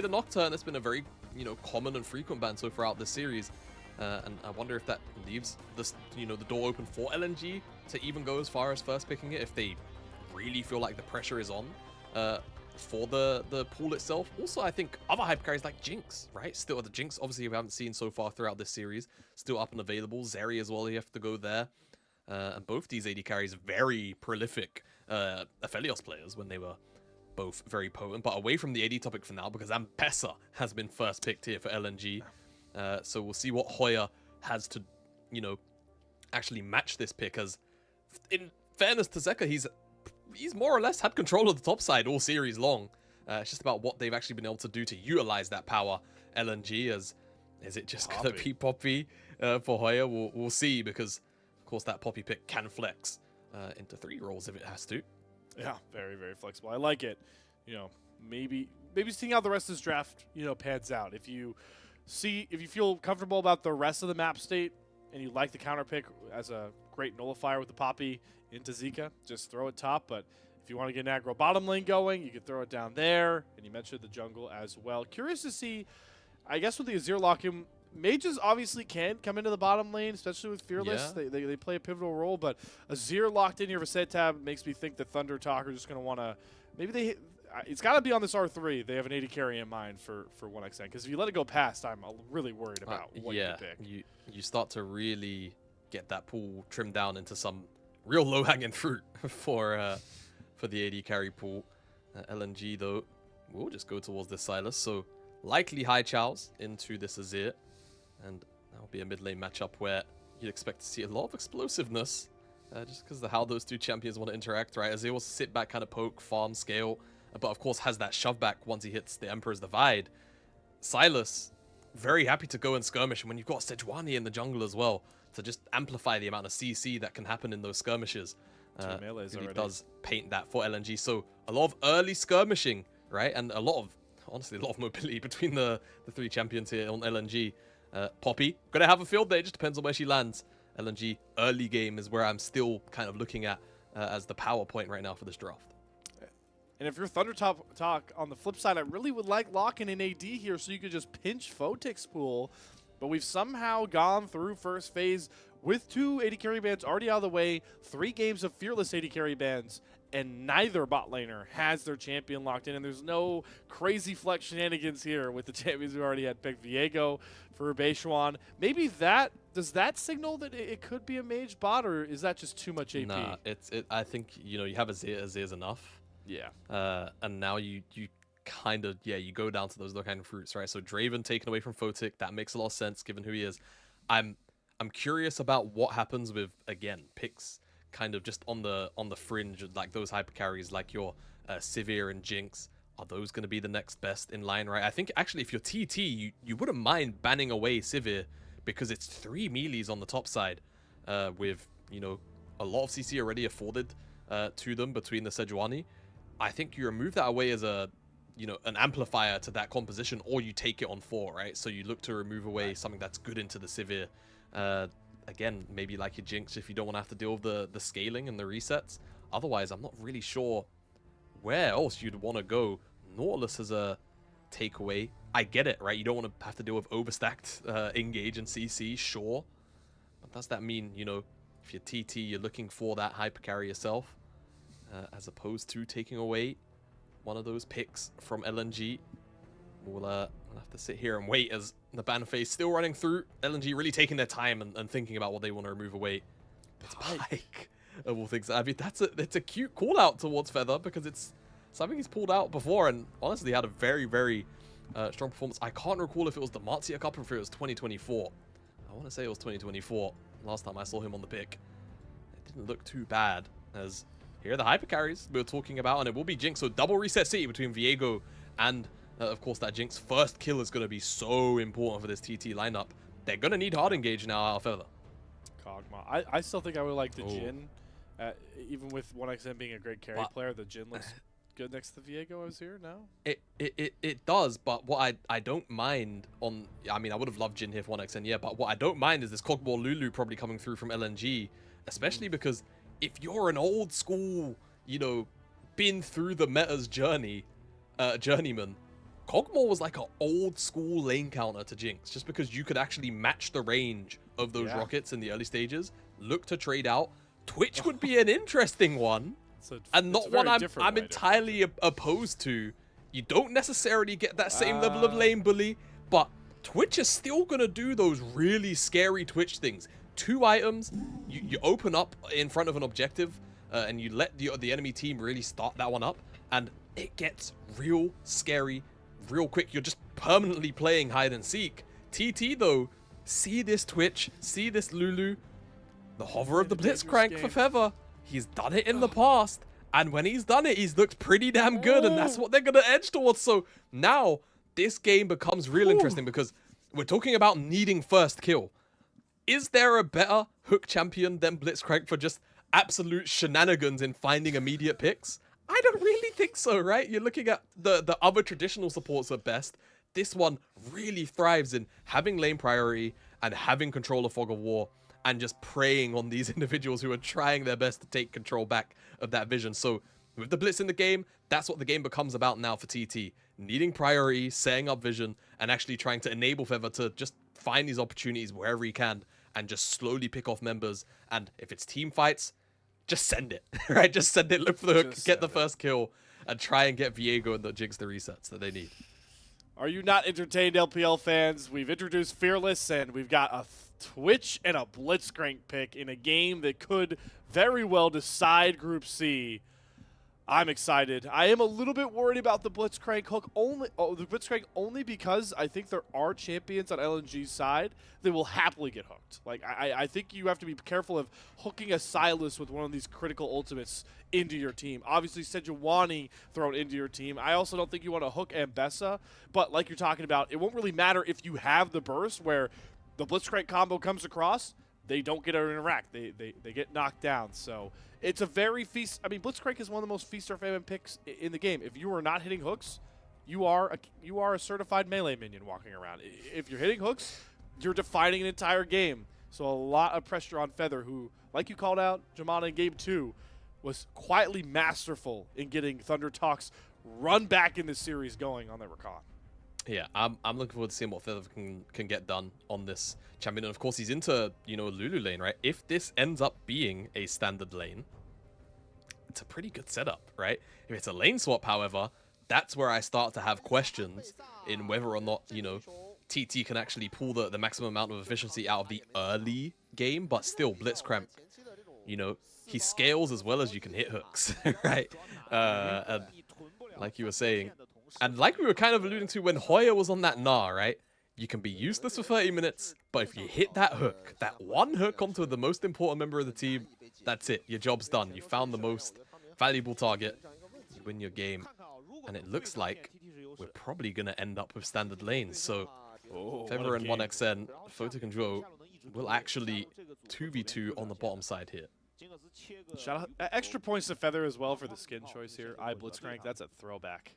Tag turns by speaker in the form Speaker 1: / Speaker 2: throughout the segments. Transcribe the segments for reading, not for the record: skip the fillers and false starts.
Speaker 1: the Nocturne has been a very, common and frequent ban so throughout this series. And I wonder if that leaves this, the door open for LNG to even go as far as first picking it if they really feel like the pressure is on for the pool itself. Also, I think other hype carries like Jinx, right? Still, the Jinx, obviously, we haven't seen so far throughout this series. Still up and available. Zeri as well, you have to go there. And both these AD carries, very prolific Aphelios players when they were both very potent. But away from the AD topic for now, because Ampesa has been first picked here for LNG. So we'll see what Hoya has to, actually match this pick. As in fairness to Zika, he's more or less had control of the top side all series long. It's just about what they've actually been able to do to utilize that power. LNG, is it just going to be Poppy for Hoya? We'll see, because of course that Poppy pick can flex into 3 roles if it has to.
Speaker 2: Yeah, very, very flexible. I like it. Maybe seeing how the rest of this draft, pans out. If you feel comfortable about the rest of the map state and you like the counter pick as a great nullifier with the Poppy into Zika, just throw it top. But if you want to get an aggro bottom lane going, you can throw it down there. And you mentioned the jungle as well. Curious to see, I guess with the Azir lock-in, mages obviously can come into the bottom lane, especially with Fearless.
Speaker 1: Yeah.
Speaker 2: They play a pivotal role, but Azir locked in here for SeTab makes me think that ThunderTalk are just going to want to, maybe it's got to be on this R3. They have an AD carry in mind for 1xn, because if you let it go past, I'm really worried about what you pick.
Speaker 1: You start to really get that pool trimmed down into some real low-hanging fruit for the AD carry pool. LNG, though, will just go towards this Silas, so likely Haichao's into this Azir, and that'll be a mid lane matchup where you'd expect to see a lot of explosiveness, just because of how those two champions want to interact, right? Azir will sit back, kind of poke, farm, scale, but of course has that shove back once he hits the Emperor's Divide. Silas, very happy to go and skirmish, and when you've got Sejuani in the jungle as well, to just amplify the amount of CC that can happen in those skirmishes. Really does paint that for LNG. So a lot of early skirmishing, right? And honestly, a lot of mobility between the 3 champions here on LNG. Poppy, gonna have a field day, it just depends on where she lands. LNG early game is where I'm still kind of looking at as the power point right now for this draft.
Speaker 2: And if you're ThunderTalk on the flip side, I really would like locking in AD here so you could just pinch Photic's pool. But we've somehow gone through first phase with 2 AD carry bans already out of the way, 3 games of Fearless AD carry bans, and neither bot laner has their champion locked in. And there's no crazy flex shenanigans here with the champions who already had picked Viego for Beichuan. Maybe does that signal that it could be a mage bot, or is that just too much AP?
Speaker 1: Nah, I think, you have Azir's enough.
Speaker 2: Yeah.
Speaker 1: And now you kind of, you go down to those low-hanging fruits, right? So Draven taken away from Photic, that makes a lot of sense given who he is. I'm curious about what happens with, again, picks kind of just on the fringe, like those hyper carries like your Sivir and Jinx. Are those going to be the next best in line, right? I think actually if you're TT, you wouldn't mind banning away Sivir, because it's 3 melees on the top side with, a lot of CC already afforded to them between the Sejuani. I think you remove that away as an amplifier to that composition, or you take it on 4, right? So you look to remove away something that's good into the Sivir. Again, maybe like your Jinx if you don't want to have to deal with the scaling and the resets. Otherwise, I'm not really sure where else you'd want to go. Nautilus is a takeaway. I get it, right? You don't want to have to deal with overstacked engage and CC, sure. But does that mean, if you're TT, you're looking for that hyper carry yourself, as opposed to taking away one of those picks from LNG? We'll have to sit here and wait as the ban phase still running through. LNG really taking their time and thinking about what they want to remove away. It's Pike of all things. I mean, it's a cute call out towards Feather, because it's something he's pulled out before, and honestly had a very, very strong performance. I can't recall if it was the Martia Cup or if it was 2024. I want to say it was 2024 last time I saw him on the pick. It didn't look too bad, as here are the hyper carries we were talking about, and it will be Jinx. So double reset city between Viego and of course that Jinx. First kill is going to be so important for this TT lineup. They're going to need hard engage now out of Feather.
Speaker 2: Kog'Maw. I still think I would like the Jhin. Even with 1xn being a great carry player, the Jhin looks good next to Viego. I was here now.
Speaker 1: It does, but what I don't mind on, I mean, I would have loved Jhin here for 1xn, yeah, but what I don't mind is this Kog'Maw Lulu probably coming through from LNG, especially because if you're an old school, been through the meta's journeyman, Kog'Maw was like an old school lane counter to Jinx, just because you could actually match the range of those rockets in the early stages, look to trade out. Twitch would be an interesting one, and not one I'm entirely opposed to. You don't necessarily get that same level of lane bully, but Twitch is still going to do those really scary Twitch things. 2 items, you open up in front of an objective, and you let the enemy team really start that one up, and it gets real scary real quick. You're just permanently playing hide and seek. TT though, see this Twitch, see this Lulu, the hover of the Blitzcrank for Feather. He's done it in the past, and when he's done it, he's looked pretty damn good, and that's what they're gonna edge towards. So now this game becomes real interesting, because we're talking about needing first kill. Is there a better hook champion than Blitzcrank for just absolute shenanigans in finding immediate picks? I don't really think so, right? You're looking at the other traditional supports at best. This one really thrives in having lane priority and having control of Fog of War, and just preying on these individuals who are trying their best to take control back of that vision. So with the Blitz in the game, that's what the game becomes about now for TT. Needing priority, setting up vision, and actually trying to enable Feather to just find these opportunities wherever he can and just slowly pick off members. And if it's team fights, just send it, right? Just send it, look for the hook, get the first kill, and try and get Viego and the Jinx the resets that they need.
Speaker 2: Are you not entertained, LPL fans? We've introduced Fearless, and we've got a Twitch and a Blitzcrank pick in a game that could very well decide Group C. I'm excited. I am a little bit worried about the Blitzcrank hook only because I think there are champions on LNG's side that will happily get hooked. Like I think you have to be careful of hooking a Silas with one of these critical ultimates into your team. Obviously, Sejuani thrown into your team. I also don't think you want to hook Ambessa, but like you're talking about, it won't really matter if you have the burst where the Blitzcrank combo comes across. They don't get to interact. They get knocked down. So it's a very feast. I mean, Blitzcrank is one of the most feast or famine picks in the game. If you are not hitting hooks, you are a certified melee minion walking around. If you're hitting hooks, you're defining an entire game. So a lot of pressure on Feather, who, like you called out, Jamada in Game 2, was quietly masterful in getting ThunderTalk's run back in the series going on their recon.
Speaker 1: Yeah, I'm looking forward to seeing what Feather can get done on this champion. And of course, he's into, Lulu lane, right? If this ends up being a standard lane, it's a pretty good setup, right? If it's a lane swap, however, that's where I start to have questions in whether or not, TT can actually pull the maximum amount of efficiency out of the early game. But still, Blitzcrank, he scales as well as you can hit hooks, right? And like you were saying, and like we were kind of alluding to when Hoya was on that Gnar, right? You can be useless for 30 minutes, but if you hit that hook, that one hook onto the most important member of the team, that's it. Your job's done. You found the most valuable target. You win your game. And it looks like we're probably going to end up with standard lanes. So Feather and 1xN, Photic and Zhuo will actually 2v2 on the bottom side here.
Speaker 2: Shout out, extra points to Feather as well for the skin choice here. Blitzcrank, that's a throwback.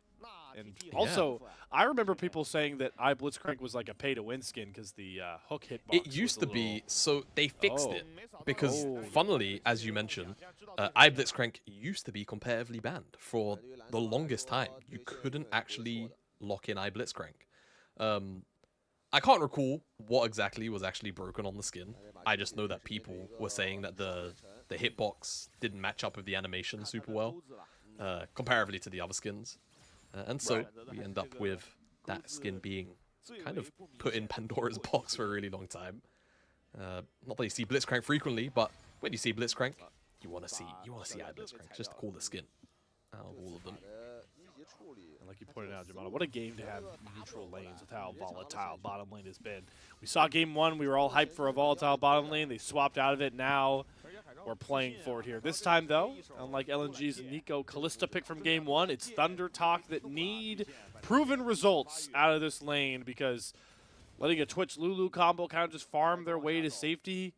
Speaker 2: And also, I remember people saying that Blitzcrank was like a pay-to-win skin because the hook hitbox.
Speaker 1: It used to be, so they fixed it. Because, funnily, as you mentioned, Blitzcrank used to be competitively banned for the longest time. You couldn't actually lock in Blitzcrank. I can't recall what exactly was actually broken on the skin. I just know that people were saying that the hitbox didn't match up with the animation super well, comparatively to the other skins. And so we end up with that skin being kind of put in Pandora's box for a really long time. Not that you see Blitzcrank frequently, but when you see Blitzcrank, you want to see Blitzcrank. Just call the skin out of all of them.
Speaker 2: And like you pointed out, Jamada, what a game to have neutral lanes with how volatile bottom lane has been. We saw Game 1, we were all hyped for a volatile bottom lane. They swapped out of it. Now we're playing for it here. This time, though, unlike LNG's Nico Callista pick from Game 1, it's ThunderTalk that need proven results out of this lane, because letting a Twitch Lulu combo kind of just farm their way to safety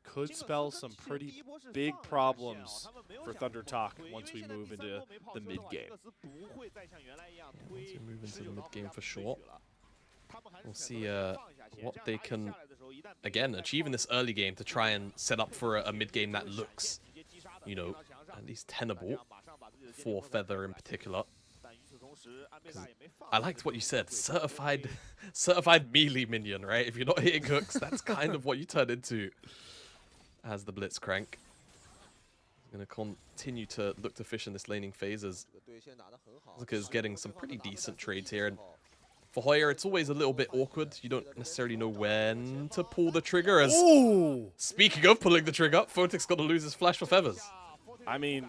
Speaker 2: could spell some pretty big problems for ThunderTalk once we move into the mid-game.
Speaker 1: Once we move into the mid-game for sure. We'll see what they can, again, achieve in this early game to try and set up for a mid-game that looks, at least tenable for Feather in particular. I liked what you said. Certified melee minion, right? If you're not hitting hooks, that's kind of what you turn into as the Blitzcrank. Going to continue to look to fish in this laning phase as Zika is getting some pretty decent trades here. And for Hoya, it's always a little bit awkward. You don't necessarily know when to pull the trigger. As speaking of pulling the trigger, Photic's got to lose his flash for feathers.
Speaker 2: I mean,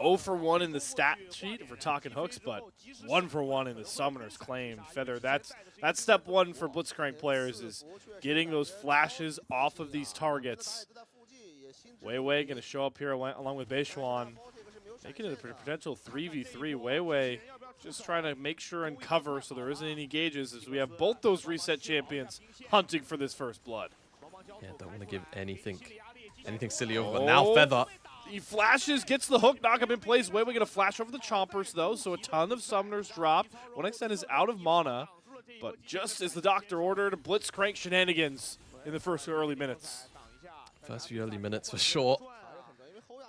Speaker 2: 0 for 1 in the stat sheet if we're talking hooks, but 1 for 1 in the summoner's claim. Feather, that's step 1 for Blitzcrank players, is getting those flashes off of these targets. WeiWei going to show up here along with Beichuan, making it a potential 3v3. WeiWei just trying to make sure and cover so there isn't any gauges, as we have both those reset champions hunting for this first blood.
Speaker 1: Yeah, don't want to give anything silly over. But now Feather.
Speaker 2: He flashes, gets the hook, knock him in place. WeiWei going to flash over the chompers, though, so a ton of summoners drop. 1xN is out of mana, but just as the doctor ordered, Blitzcrank shenanigans in the first early minutes.
Speaker 1: First few early minutes for sure.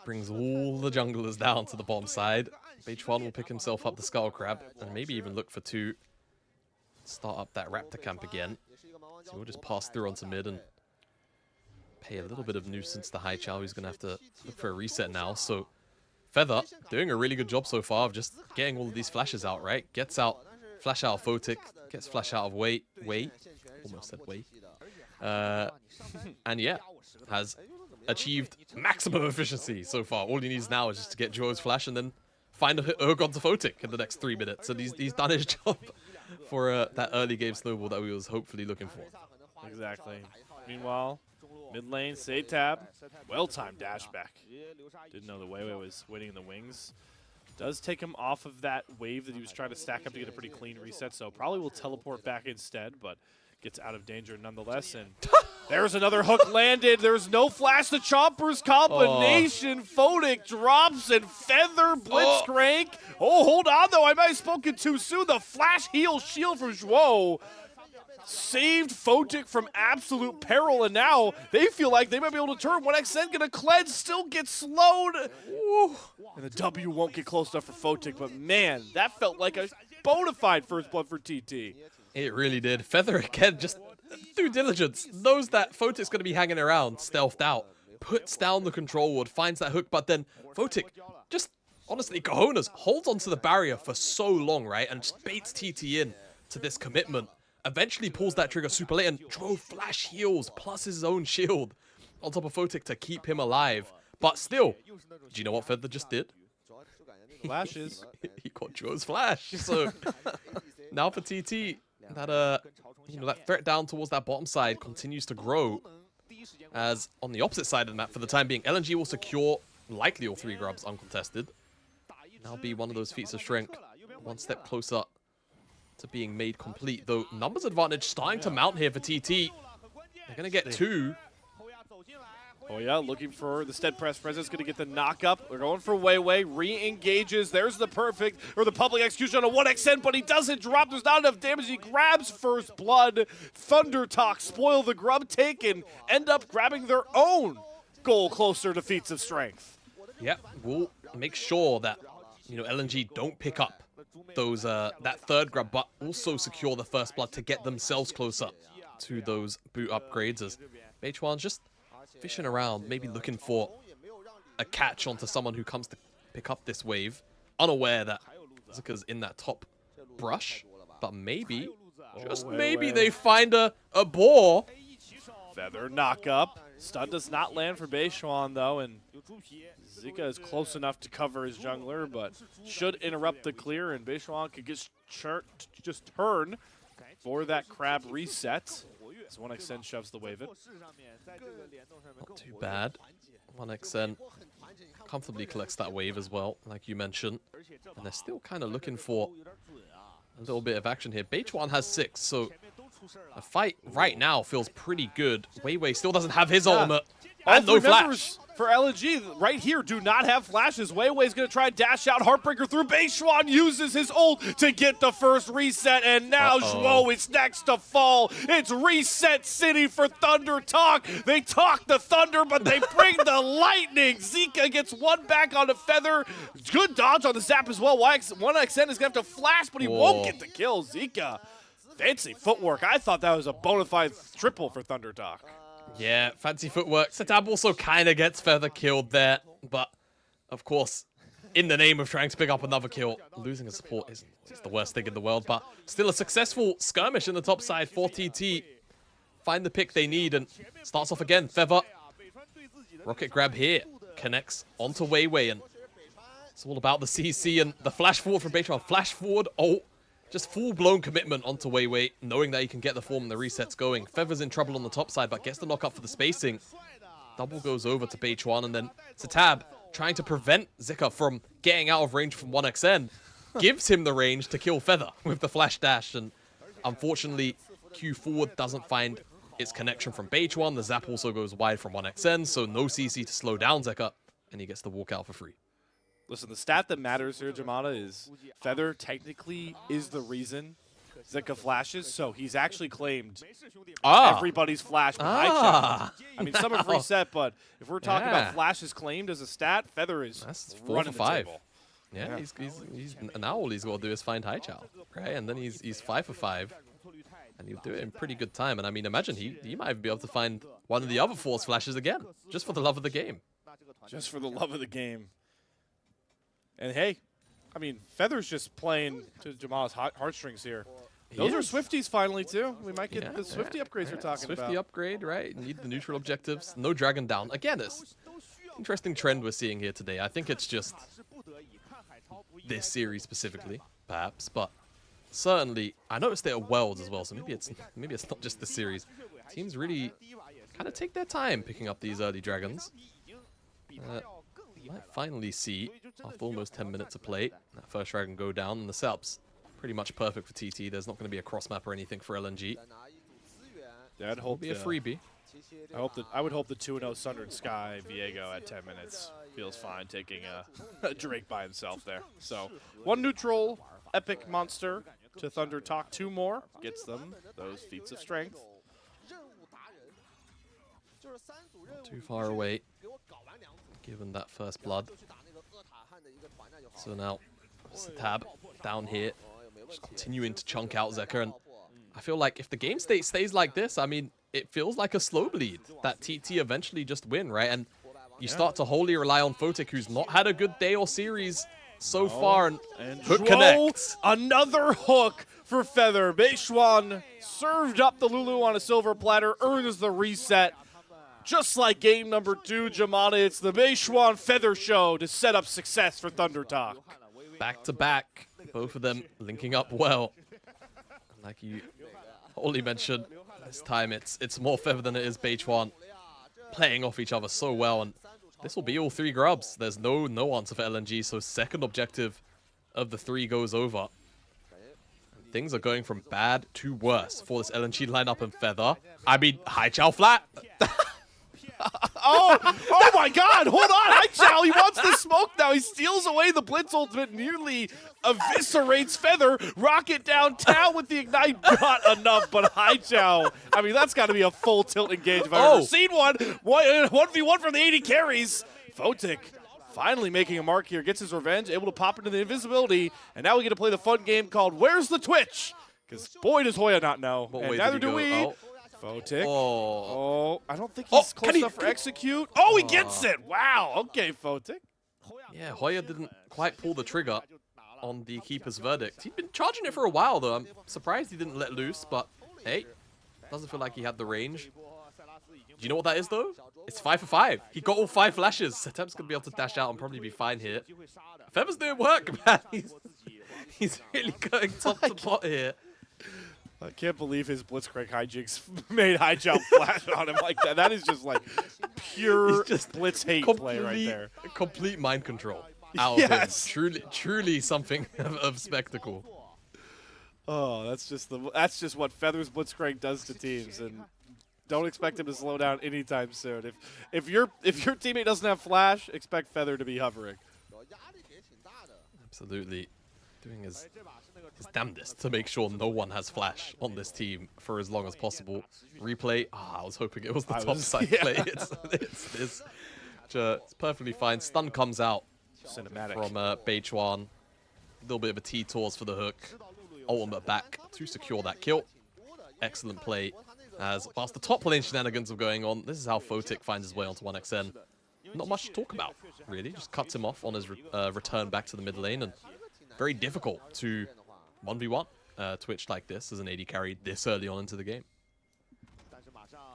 Speaker 1: Brings all the junglers down to the bottom side. Beichuan will pick himself up the Skull Crab and maybe even look for 2. Start up that Raptor camp again. So we'll just pass through onto mid and pay a little bit of nuisance to Haichao, who's going to have to look for a reset now. So Feather doing a really good job so far of just getting all of these flashes out, right? Gets out, flash out of Photic, gets flash out of WeiWei. Almost said Wei. And yeah, has achieved maximum efficiency so far. All he needs now is just to get Zhuo's flash and then find a hook onto Photic in the next 3 minutes. And he's done his job for that early game snowball that we was hopefully looking for.
Speaker 2: Exactly. Meanwhile, mid lane, SeTab, well-timed dash back. Didn't know the WeiWei was waiting in the wings. Does take him off of that wave that he was trying to stack up to get a pretty clean reset, so probably will teleport back instead, but gets out of danger nonetheless. And there's another hook landed. There's no flash. The Chompers combination. Photic drops and Feather Blitzcrank. Oh, hold on, though. I might have spoken too soon. The flash heal shield from Zhuo saved Photic from absolute peril, and now they feel like they might be able to turn. 1xN gonna cleanse, still gets slowed. Ooh. And the W won't get close enough for Photic, but man, that felt like a bona fide first blood for TT.
Speaker 1: It really did. Feather again, just due diligence, knows that Photic's going to be hanging around, stealthed out, puts down the control ward, finds that hook, but then Photic just, honestly, cojones, holds onto the barrier for so long, right, and just baits TT in to this commitment. Eventually pulls that trigger super late, and Zhuo flash heals, plus his own shield on top of Photic to keep him alive. But still, do you know what Feather just did?
Speaker 2: Flashes.
Speaker 1: He caught Zhuo's flash. So now for TT, that that threat down towards that bottom side continues to grow, as on the opposite side of the map for the time being, LNG will secure likely all 3 grubs uncontested. Now be one of those feats of strength, one step closer to being made complete, though numbers advantage starting to mount here for TT. They're gonna get 2.
Speaker 2: Oh yeah, looking for the stead press presence, gonna get the knock up. They're going for WeiWei, re-engages. There's the perfect, or the public execution on a 1xN, but he doesn't drop. There's not enough damage. He grabs first blood. ThunderTalk spoil the grub take and end up grabbing their own goal closer to feats of strength.
Speaker 1: Yep, we'll make sure that, LNG don't pick up those that 3rd grub, but also secure the first blood to get themselves closer to those boot upgrades, as Beichuan's just fishing around, maybe looking for a catch onto someone who comes to pick up this wave, unaware that Zika's in that top brush, but maybe, just maybe, they find a boar.
Speaker 2: Feather knock up. Stun does not land for Beichuan, though, and Zika is close enough to cover his jungler, but should interrupt the clear, and Beichuan could just turn for that crab reset. So 1xN shoves the wave in.
Speaker 1: Not too bad. 1xN comfortably collects that wave as well, like you mentioned. And they're still kind of looking for a little bit of action here. Beichuan has 6, so a fight right now feels pretty good. WeiWei still doesn't have his ultimate. And no flash.
Speaker 2: For LNG, right here, do not have flashes. WeiWei's going to try and dash out. Heartbreaker through. Beichuan uses his ult to get the first reset, and now Zhuo is next to fall. It's reset city for ThunderTalk. They talk the thunder, but they bring the lightning. Zika gets one back on the feather. Good dodge on the zap as well. 1XN is going to have to flash, but he won't get the kill. Zika, fancy footwork. I thought that was a bona fide triple for ThunderTalk.
Speaker 1: Yeah, fancy footwork. SeTab also kind of gets feather killed there, but of course, in the name of trying to pick up another kill, losing a support isn't the worst thing in the world, but still a successful skirmish in the top side for TT. Find the pick they need and starts off again. Feather, rocket grab here, connects onto WeiWei, and it's all about the CC and the flash forward from Beichuan. Flash forward, just full-blown commitment onto WeiWei, knowing that he can get the form and the resets going. Feather's in trouble on the top side, but gets the knock up for the spacing. Double goes over to Beichuan, and then SeTab, trying to prevent Zika from getting out of range from 1XN, gives him the range to kill Feather with the flash dash, and unfortunately, Q4 doesn't find its connection from Beichuan. The zap also goes wide from 1XN, so no CC to slow down Zika, and he gets the walk out for free.
Speaker 2: Listen, the stat that matters here, Jamada, is Feather technically is the reason Zika flashes, so he's actually claimed everybody's flash with Haichao. I mean, some have reset, but if we're talking about flashes claimed as a stat, Feather is running the table.
Speaker 1: Yeah, he's now all he's got to do is find Haichao, right? And then he's 5 for 5, and he'll do it in pretty good time. And I mean, imagine he might even be able to find one of the other force flashes again, just for the love of the game.
Speaker 2: Just for the love of the game. And hey, I mean, Feather's just playing to Jamada's heartstrings here. Those are Swifties finally, too. We might get the Swifty upgrades we're talking about.
Speaker 1: Swifty upgrade, right? Need the neutral objectives. No Dragon down. Again, it's interesting trend we're seeing here today. I think it's just this series specifically, perhaps, but certainly I noticed it at Worlds as well, so maybe it's not just this series. Teams really kind of take their time picking up these early Dragons. Might finally see, after almost 10 minutes of play, that first Dragon go down, and the setup's pretty much perfect for TT. There's not going to be a cross map or anything for LNG.
Speaker 2: Yeah, I'd hope
Speaker 1: be a freebie.
Speaker 2: I would hope the 2-0 Sundered Sky Viego at 10 minutes feels fine taking a Drake by himself there. So, one neutral epic monster to ThunderTalk. 2 more gets them those feats of strength.
Speaker 1: Not too far away, given that first blood. So now, SeTab down here, just continuing to chunk out Zeka, and I feel like if the game state stays like this, I mean, it feels like a slow bleed that TT eventually just win, right? And you start to wholly rely on Photic, who's not had a good day or series so far, and hook connects.
Speaker 2: Another hook for Feather. Beichuan served up the Lulu on a silver platter, earns the reset. Just like game number 2, Jamada, it's the Beichuan Feather show to set up success for ThunderTalk.
Speaker 1: Back to back, both of them linking up well. Like you only mentioned, this time it's more Feather than it is Beichuan, playing off each other so well, and this will be all 3 grubs. There's no answer for LNG, so second objective of the 3 goes over. And things are going from bad to worse for this LNG lineup and Feather. I mean, Haichao flat.
Speaker 2: Oh my god, hold on, Haichao, he wants the smoke now. He steals away the Blitz ultimate, nearly eviscerates Feather. Rocket downtown with the Ignite, not enough, but Haichao, I mean, that's got to be a full tilt engage if I've ever seen one. 1v1 from the 80 carries. Photic finally making a mark here, gets his revenge, able to pop into the invisibility, and now we get to play the fun game called Where's the Twitch? Because boy, does Hoya not know, and neither do we. Photic. I don't think he's close enough for execute. Oh, he gets it. Wow. Okay, Photic.
Speaker 1: Yeah, Hoya didn't quite pull the trigger on the keeper's verdict. He'd been charging it for a while, though. I'm surprised he didn't let loose, but hey, doesn't feel like he had the range. Do you know what that is, though? It's 5 for 5. He got all 5 flashes. SeTab's going to be able to dash out and probably be fine here. Feather's doing work, man. He's really going top to bot here.
Speaker 2: I can't believe his Blitzcrank hijinks made Haichao flash on him like that. That is just like pure Blitz hate play right there.
Speaker 1: Complete mind control out of him. Truly something of spectacle.
Speaker 2: Oh, that's just what Feather's Blitzcrank does to teams, and don't expect him to slow down anytime soon. If your teammate doesn't have flash, expect Feather to be hovering.
Speaker 1: Absolutely. Doing his damnedest to make sure no one has flash on this team for as long as possible. Replay. I was hoping it was the top side play. It's perfectly fine. Stun comes out
Speaker 2: Cinematic
Speaker 1: from Beichuan. A little bit of a T-Tours for the hook. Ultimate back to secure that kill. Excellent play. As whilst the top lane shenanigans are going on, this is how Photic finds his way onto 1xN. Not much to talk about, really. Just cuts him off on his return back to the mid lane. And very difficult to 1v1 Twitch like this as an AD carry this early on into the game.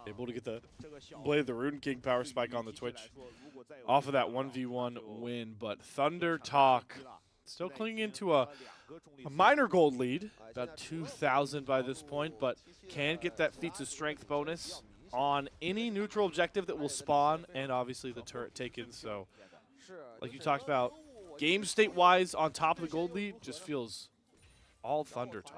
Speaker 2: Able to get the Blade of the Rune King power spike on the Twitch off of that 1v1 win, but ThunderTalk still clinging into a minor gold lead, about 2,000 by this point, but can get that feats of strength bonus on any neutral objective that will spawn, and obviously the turret taken. So, like you talked about, game state-wise on top of the gold lead just feels all ThunderTalk.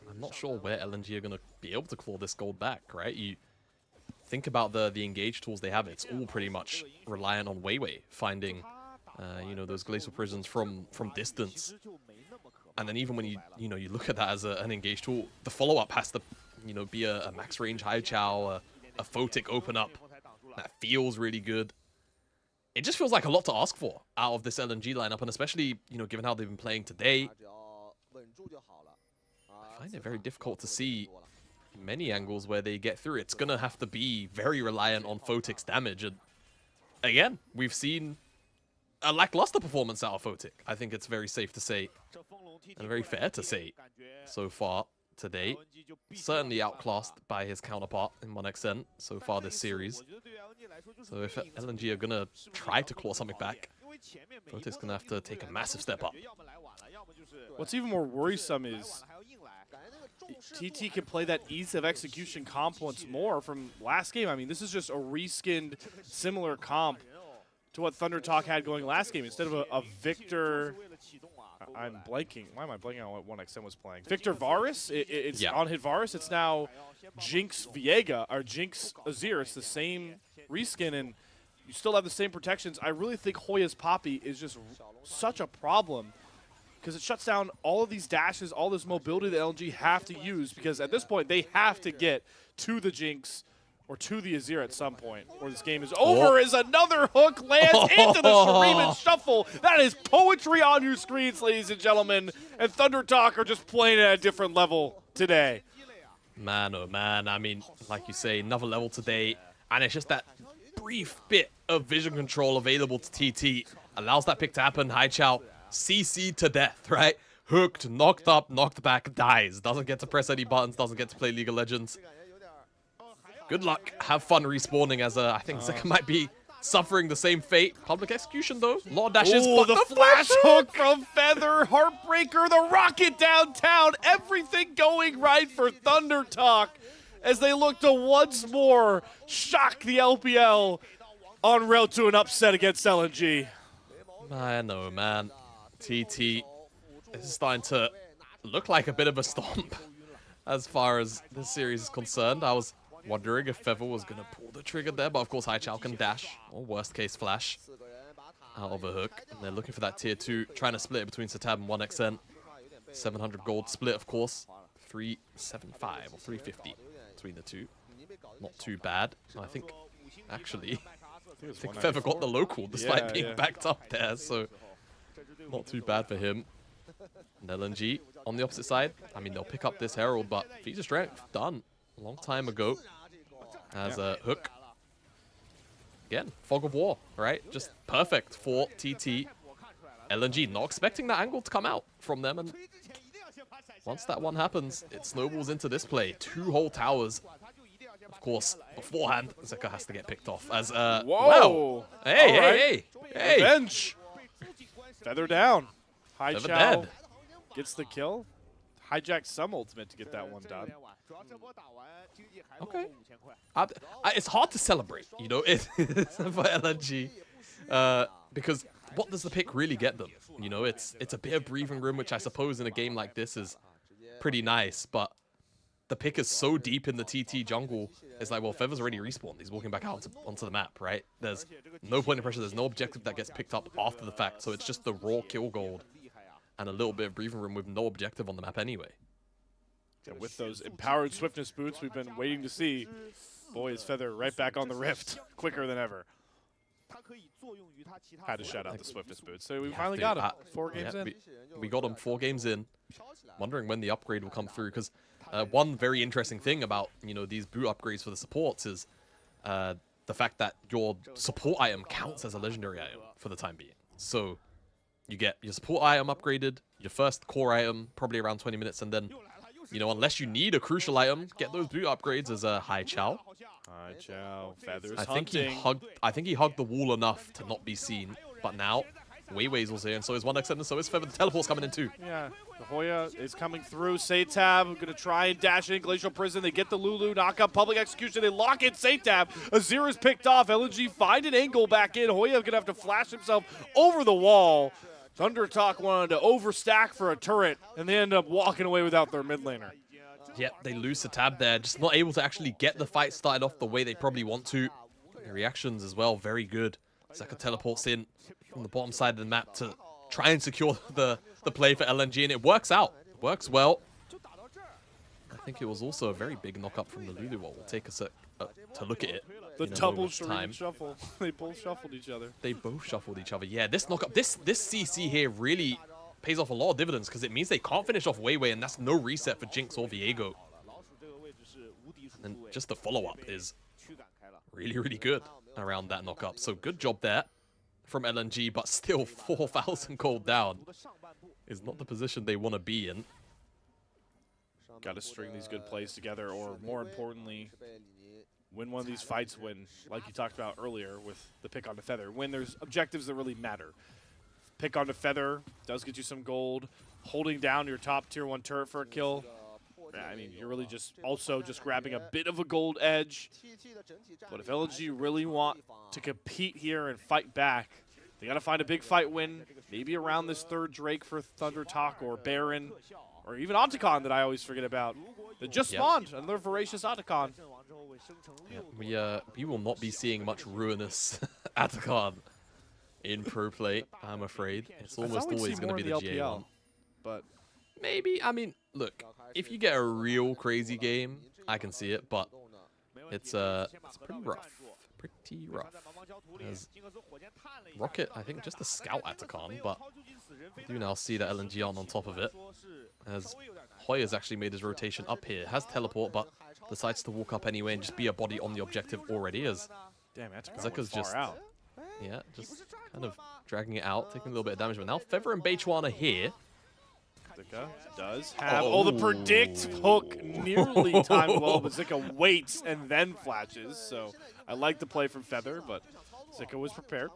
Speaker 1: I'm not sure where LNG are going to be able to claw this gold back, right? You think about the engage tools they have, it's all pretty much reliant on WeiWei finding you know, those glacial prisons from distance. And then even when you look at that as an engage tool, the follow-up has to, you know, be a max range Haichao, a Photic open up. That feels really good. It just feels like a lot to ask for out of this LNG lineup, and especially, you know, given how they've been playing today, I find it very difficult to see many angles where they get through. It's going to have to be very reliant on Photic's damage. And again, we've seen a lackluster performance out of Photic. I think it's very safe to say, and very fair to say, so far today. Certainly outclassed by his counterpart in 1xN so far this series. So if LNG are going to try to claw something back, Photic's going to have to take a massive step up.
Speaker 2: What's even more worrisome is TT can play that ease of execution comp once more from last game. I mean, this is just a reskinned similar comp to what ThunderTalk had going last game. Instead of a Victor, I'm blanking. Why am I blanking on what 1xN was playing? Victor Varus. It's on hit Varus. It's now Jinx Viega or Jinx Azir. It's the same reskin, and you still have the same protections. I really think Hoya's Poppy is just such a problem because it shuts down all of these dashes, all this mobility that LNG have to use, because at this point they have to get to the Jinx or to the Azir at some point, or this game is over. As another hook lands into the Shuriman Shuffle. That is poetry on your screens, ladies and gentlemen. And ThunderTalk are just playing at a different level today.
Speaker 1: Man, oh man. I mean, like you say, another level today. And it's just that brief bit of vision control available to TT. Allows that pick to happen. Haichao CC'd to death, right? Hooked, knocked up, knocked back, dies. Doesn't get to press any buttons, doesn't get to play League of Legends. Good luck. Have fun respawning, as I think Zika might be suffering the same fate. Public execution, though. A lot of dashes.
Speaker 2: Oh, the flash hook from Feather. Heartbreaker. The rocket downtown. Everything going right for ThunderTalk as they look to once more shock the LPL en route to an upset against LNG.
Speaker 1: I know, man. TT is starting to look like a bit of a stomp as far as this series is concerned. I was wondering if Feather was going to pull the trigger there, but of course Haichao can dash, or worst case flash, out of a hook. And they're looking for that tier 2, trying to split it between SeTab and 1xN. 700 gold split, of course. 375 or 350 between the two. Not too bad. I think, actually, I think Feather got the local despite being backed up there, so not too bad for him. And LNG on the opposite side, I mean, they'll pick up this Herald, but feats of strength, done a long time ago. As a hook. Again, Fog of War, right? Just perfect for TT. LNG not expecting that angle to come out from them, and once that one happens, it snowballs into this play. 2 whole towers. Of course, beforehand, Zika has to get picked off as
Speaker 2: whoa!
Speaker 1: Wow. Hey!
Speaker 2: Revenge. Feather down. Haichao gets the kill. Hijacked some ultimate to get that one done.
Speaker 1: Okay. It's hard to celebrate, you know, for LNG, because what does the pick really get them? You know, it's a bit of breathing room, which I suppose in a game like this is pretty nice, but the pick is so deep in the TT jungle. It's like, well, Feather's already respawned. He's walking back out onto the map, right? There's no point of pressure. There's no objective that gets picked up after the fact. So it's just the raw kill gold and a little bit of breathing room with no objective on the map anyway.
Speaker 2: And with those empowered swiftness boots we've been waiting to see, boy, is Feather right back on the rift, quicker than ever. Had to shout out the swiftness boots. So we finally got him. 4 games in.
Speaker 1: We got him 4 games in. Wondering when the upgrade will come through, because one very interesting thing about these boot upgrades for the supports is the fact that your support item counts as a legendary item for the time being. So you get your support item upgraded, your first core item probably around 20 minutes, and then unless you need a crucial item, get those boot upgrades as a Haichao.
Speaker 2: Haichao, Feathers
Speaker 1: I think he hugged the wall enough to not be seen, but now WeiWei's also here, and so is 1xn, and so is Feather. The teleport's coming in too.
Speaker 2: Yeah, the Hoya is coming through. SeTab going to try and dash in Glacial Prison. They get the Lulu, knock up Public Execution. They lock in SeTab. Azira's picked off. LNG find an angle back in. Hoya going to have to flash himself over the wall. ThunderTalk wanted to overstack for a turret, and they end up walking away without their mid laner.
Speaker 1: Yep, they lose SeTab there. Just not able to actually get the fight started off the way they probably want to. The reactions as well, very good. Zika teleports in from the bottom side of the map to try and secure the play for LNG, and it works out. It works well. I think it was also a very big knock-up from the Lulu wall. We'll take a sec to look at it.
Speaker 2: The double time shuffle. They both shuffled each other.
Speaker 1: They both shuffled each other. Yeah, this knock-up, this CC here really pays off a lot of dividends, because it means they can't finish off WeiWei, and that's no reset for Jinx or Viego. And just the follow-up is really, really good around that knock-up. So good job there from LNG, but still 4,000 gold down is not the position they want to be in.
Speaker 2: Got to string these good plays together, or more importantly, win one of these fights when, like you talked about earlier with the pick onto Feather, when there's objectives that really matter. Pick onto Feather does get you some gold. Holding down your top tier 1 turret for a kill. I mean, you're really just grabbing a bit of a gold edge. But if LNG really want to compete here and fight back, they got to find a big fight win, maybe around this 3rd Drake for ThunderTalk or Baron, or even Otacon that I always forget about. That just spawned, another voracious Otacon.
Speaker 1: Yeah, we will not be seeing much ruinous Otacon in pro play, I'm afraid. It's almost always going to be the GA one.
Speaker 2: But
Speaker 1: maybe, I mean, look, if you get a real crazy game, I can see it, but it's pretty rough. Pretty rough. As Rocket, I think, just a scout Atacon, but I do now see that LNG on top of it. As Hoya's actually made his rotation up here. Has teleport, but decides to walk up anyway and just be a body on the objective already, as
Speaker 2: damn,
Speaker 1: Zika's just
Speaker 2: out.
Speaker 1: Yeah, just kind of dragging it out, taking a little bit of damage. But now Feather and Beichuan are here.
Speaker 2: Zika does have the predict hook nearly timed well, but Zika waits and then flashes. So I like the play from Feather, but Zika was prepared.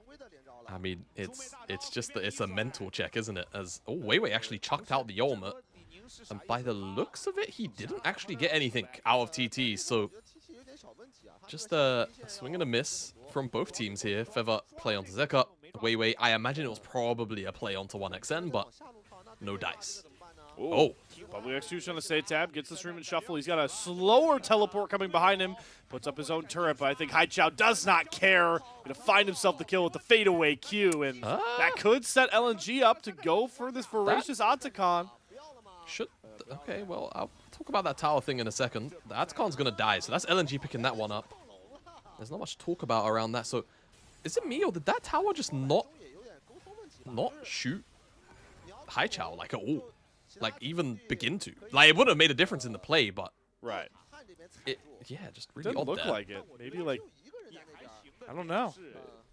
Speaker 1: I mean, it's a mental check, isn't it? As WeiWei actually chucked out the ultimate, and by the looks of it, he didn't actually get anything out of TT. So just a swing and a miss from both teams here. Feather play onto Zika. WeiWei, I imagine it was probably a play onto 1xn, but no dice.
Speaker 2: Ooh. Public Execution on the SeTab, gets the stream and shuffle. He's got a slower teleport coming behind him. Puts up his own turret, but I think Haichao does not care. Gonna find himself the kill with the fadeaway Q, and that could set LNG up to go for this voracious Otacon.
Speaker 1: Okay, well, I'll talk about that tower thing in a second. The Atacon's gonna die, so that's LNG picking that one up. There's not much talk about around that, so is it me, or did that tower just not shoot Haichao, like, at all? Like, even begin to. Like, it would have made a difference in the play, but
Speaker 2: right.
Speaker 1: Yeah, just really
Speaker 2: odd. Didn't look like it. Maybe, like, I don't know.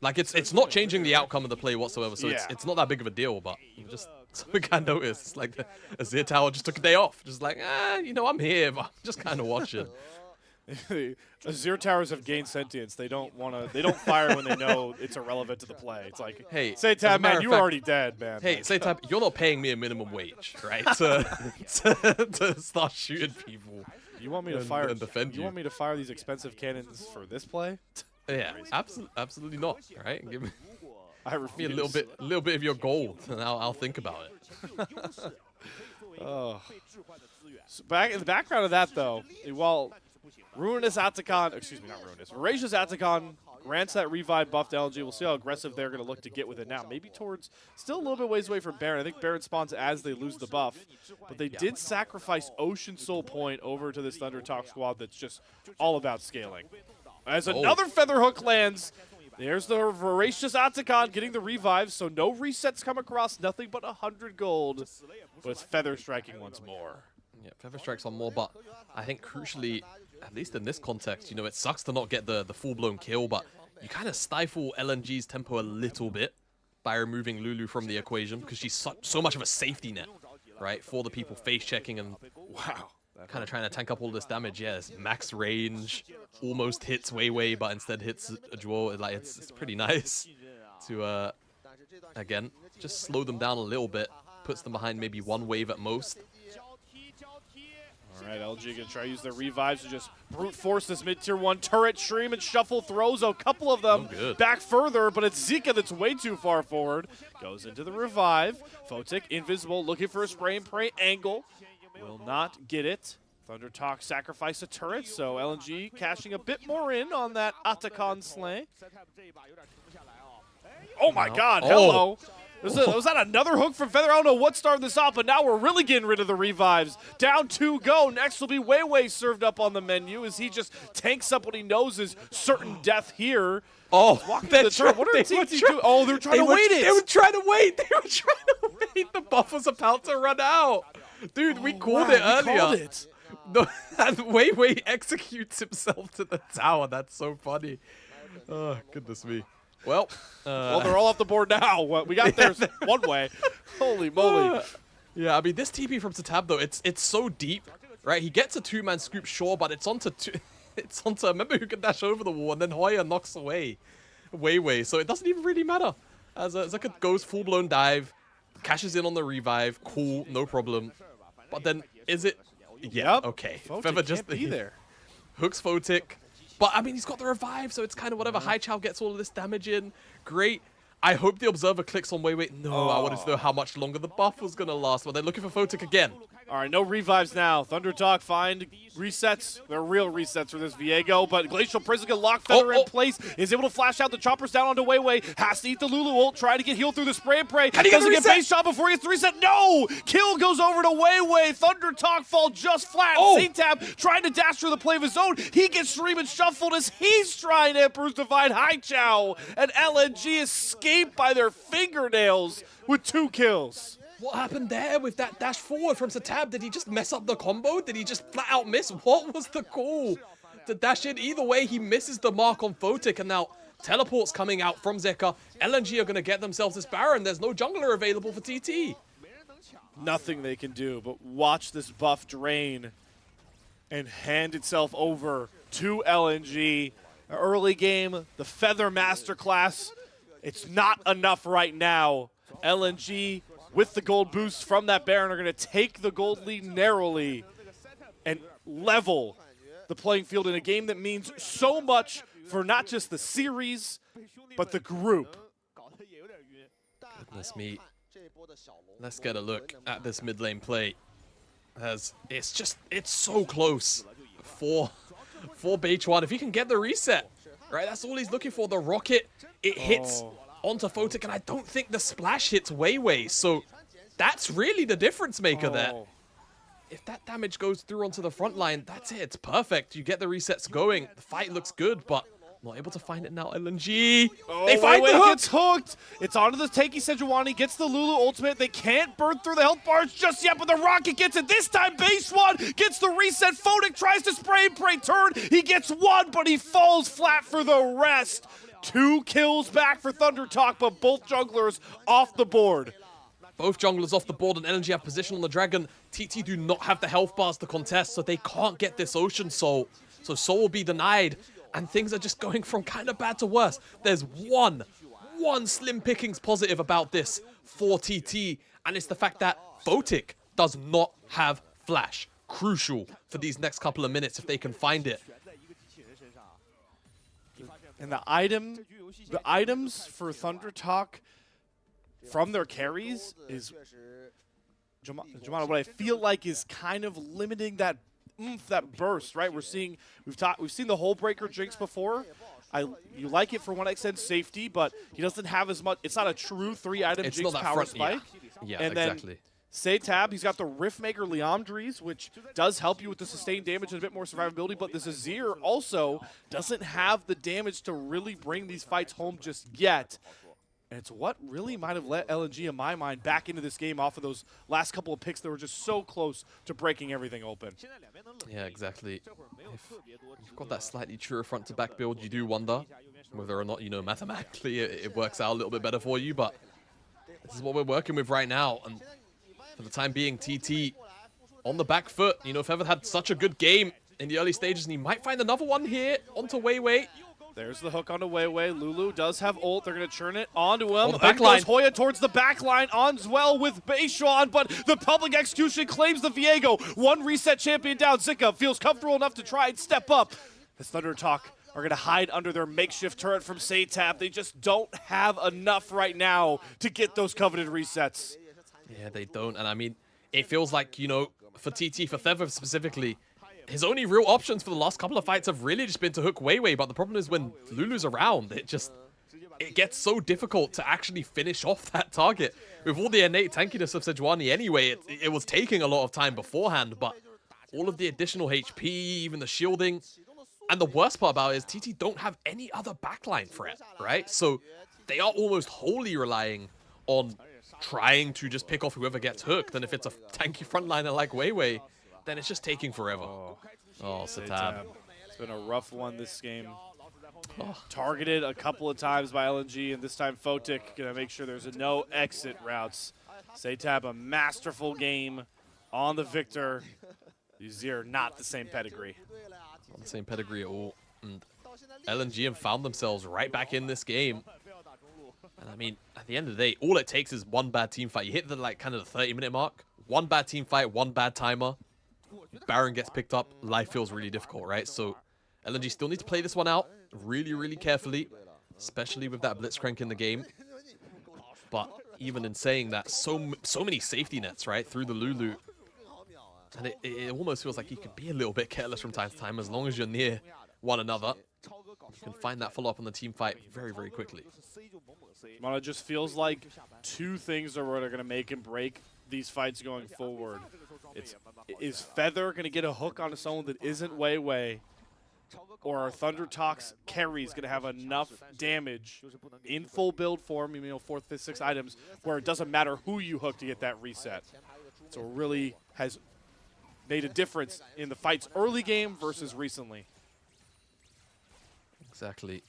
Speaker 1: Like, it's not changing the outcome of the play whatsoever, so it's not that big of a deal, but just something I noticed. It's like the Azir tower just took a day off. Just like, I'm here, but I'm just kind of watching.
Speaker 2: Azir towers have gained sentience. They don't fire when they know it's irrelevant to the play. It's like,
Speaker 1: hey,
Speaker 2: SeTab, man, you're already dead, man.
Speaker 1: Hey, SeTab, you're not paying me a minimum wage, right? to start shooting people.
Speaker 2: You want me to fire and defend you? You want me to fire these expensive cannons for this play?
Speaker 1: Yeah, absolutely not. Right? Give me
Speaker 2: a
Speaker 1: little bit of your gold, and I'll think about it.
Speaker 2: Oh. So back in the background of that, though, while Ruinous Atacon, excuse me, not Ruinous, Voracious Atacon grants that revive buff to LNG. We'll see how aggressive they're going to look to get with it now. Maybe towards, still a little bit ways away from Baron. I think Baron spawns as they lose the buff. But they did sacrifice Ocean Soul Point over to this ThunderTalk squad that's just all about scaling. As another Feather Hook lands, there's the Voracious Atacon getting the revive, so no resets come across, nothing but 100 gold. But it's Feather Striking once more.
Speaker 1: Yeah, Feather Strikes on more, but I think crucially, at least in this context, you know, it sucks to not get the full-blown kill, but you kind of stifle LNG's tempo a little bit by removing Lulu from the equation because she's so much of a safety net, right, for the people face-checking and
Speaker 2: Wow.
Speaker 1: kind of trying to tank up all this damage. Yeah, it's max range, almost hits WeiWei, but instead hits a Zhuo. Like, it's pretty nice to, again, just slow them down a little bit, puts them behind maybe one wave at most.
Speaker 2: All right, LG going to try to use their revives to just brute force this mid-tier 1 turret. Stream and Shuffle throws a couple of them back further, but it's Zika that's way too far forward. Goes into the revive. Photic, invisible, looking for a spray and pray angle. Will not get it. ThunderTalk sacrifice a turret, so LNG cashing a bit more in on that Atacon slay. Oh my god, hello. Was that another hook from Feather? I don't know what started this off, but now we're really getting rid of the revives. Down 2 go. Next will be WeiWei served up on the menu as he just tanks up what he knows is certain death here.
Speaker 1: Oh,
Speaker 2: what are TT doing? Oh, they're trying to wait it.
Speaker 1: They were trying to wait. They were trying to wait. The buff was about to run out. Dude, we called it earlier. We called it. No, and WeiWei executes himself to the tower. That's so funny. Oh, goodness me. Well,
Speaker 2: they're all off the board now. We got theirs one way. Holy moly.
Speaker 1: Yeah, I mean, this TP from SeTab, though, it's so deep, right? He gets a 2-man scoop, sure, but it's onto remember who can dash over the wall, and then Hoya knocks away WeiWei, so it doesn't even really matter. As Zika goes full-blown dive, cashes in on the revive, cool, no problem. But then, is it? Yeah,
Speaker 2: yep.
Speaker 1: Okay.
Speaker 2: Feather just be there.
Speaker 1: Hooks Photic. But, I mean, he's got the revive, so it's kind of whatever. Haichao gets all of this damage in. Great. I hope the Observer clicks on WeiWei. No, I wanted to know how much longer the buff was going to last. But they're looking for Photic again.
Speaker 2: All right, no revives now. ThunderTalk find resets. They're real resets for this Viego, but Glacial Prison can lock Feather in place. Is able to flash out the choppers down onto WeiWei. Has to eat the Lulu ult. Try to get healed through the spray and pray. Doesn't get base shot before he gets the reset. No! Kill goes over to WeiWei. ThunderTalk fall just flat. SeTab trying to dash through the play of his own. He gets Stream and Shuffled as he's trying to Emperor's Divide Haichao. And LNG escaped by their fingernails with 2 kills.
Speaker 1: What happened there with that dash forward from SeTab? Did he just mess up the combo? Did he just flat out miss? What was the call to dash in? Either way, he misses the mark on Photic, and now teleports coming out from Zika. LNG are going to get themselves this Baron. There's no jungler available for TT.
Speaker 2: Nothing they can do but watch this buff drain and hand itself over to LNG. Early game, the Feather Masterclass. It's not enough right now. LNG, with the gold boost from that Baron, are going to take the gold lead narrowly and level the playing field in a game that means so much for not just the series, but the group.
Speaker 1: Goodness me. Let's get a look at this mid lane play. As it's so close for Beichuan. If he can get the reset, right, that's all he's looking for. The rocket, it hits onto Photic, and I don't think the splash hits WeiWei, so that's really the difference maker there. If that damage goes through onto the front line, that's it. It's perfect. You get the resets going. The fight looks good, but not able to find it now. LNG. They find the hook.
Speaker 2: Gets hooked. It's onto the tanky Sejuani. Gets the Lulu ultimate. They can't burn through the health bars just yet, but the rocket gets it. This time, Beichuan gets the reset. Photic tries to spray and pray turn. He gets 1, but he falls flat for the rest. 2 kills back for ThunderTalk, but both junglers off the board.
Speaker 1: Both junglers off the board, and LNG have position on the Dragon. TT do not have the health bars to contest, so they can't get this Ocean Soul. So Soul will be denied, and things are just going from kind of bad to worse. There's one slim pickings positive about this for TT, and it's the fact that Photic does not have Flash. Crucial for these next couple of minutes if they can find it.
Speaker 2: And the items for ThunderTalk from their carries is Jamada, what I feel like is kind of limiting that that burst, right? We've seen the hole breaker Jinx before. You like it for 1xN safety, but he doesn't have as much. It's not a true 3-item Jinx power spike.
Speaker 1: Yeah,
Speaker 2: and
Speaker 1: exactly.
Speaker 2: Then SeTab, he's got the Riftmaker Liamdres, which does help you with the sustained damage and a bit more survivability, but this Azir also doesn't have the damage to really bring these fights home just yet. And it's what really might have let LNG, in my mind, back into this game off of those last couple of picks that were just so close to breaking everything open.
Speaker 1: Yeah, exactly. If you've got that slightly truer front-to-back build, you do wonder whether or not, you know, mathematically it works out a little bit better for you, but this is what we're working with right now. And for the time being, TT on the back foot. You know, Feather had such a good game in the early stages, and he might find another one here onto WeiWei.
Speaker 2: There's the hook onto WeiWei. Lulu does have ult. They're going to churn it onto him.
Speaker 1: The back line.
Speaker 2: Goes Hoya towards the back line on well with Beichuan, but the public execution claims the Viego. One reset champion down. Zika feels comfortable enough to try and step up. The ThunderTalk are going to hide under their makeshift turret from SeTab. They just don't have enough right now to get those coveted resets.
Speaker 1: Yeah, they don't. And I mean, it feels like, you know, for TT, for Feather specifically, his only real options for the last couple of fights have really just been to hook WeiWei, but the problem is when Lulu's around, it gets so difficult to actually finish off that target. With all the innate tankiness of Sejuani anyway, it was taking a lot of time beforehand, but all of the additional HP, even the shielding, and the worst part about it is TT don't have any other backline threat, right? So they are almost wholly relying on trying to just pick off whoever gets hooked, and if it's a tanky frontliner like WeiWei, then it's just taking forever. Oh, SeTab.
Speaker 2: It's been a rough one this game. Targeted a couple of times by LNG, and this time Photic gonna make sure there's no exit routes. SeTab, a masterful game on the victor. Azir, not the same pedigree.
Speaker 1: Not the same pedigree at all. And LNG have found themselves right back in this game. And I mean, at the end of the day, all it takes is one bad team fight. You hit the kind of the 30-minute mark. One bad team fight, one bad timer. Baron gets picked up, life feels really difficult, right? So LNG still need to play this one out really, really carefully, especially with that Blitzcrank in the game. But even in saying that, so many safety nets, right, through the Lulu. And it almost feels like you can be a little bit careless from time to time as long as you're near one another. You can find that follow-up on the team fight very, very quickly.
Speaker 2: It just feels like two things are what are going to make and break these fights going forward. Is Feather going to get a hook onto someone that isn't WeiWei, or are ThunderTalk's carries going to have enough damage in full build form, you know, 4th, 5th, 6th items, where it doesn't matter who you hook to get that reset? So it really has made a difference in the fight's early game versus recently.
Speaker 1: Exactly.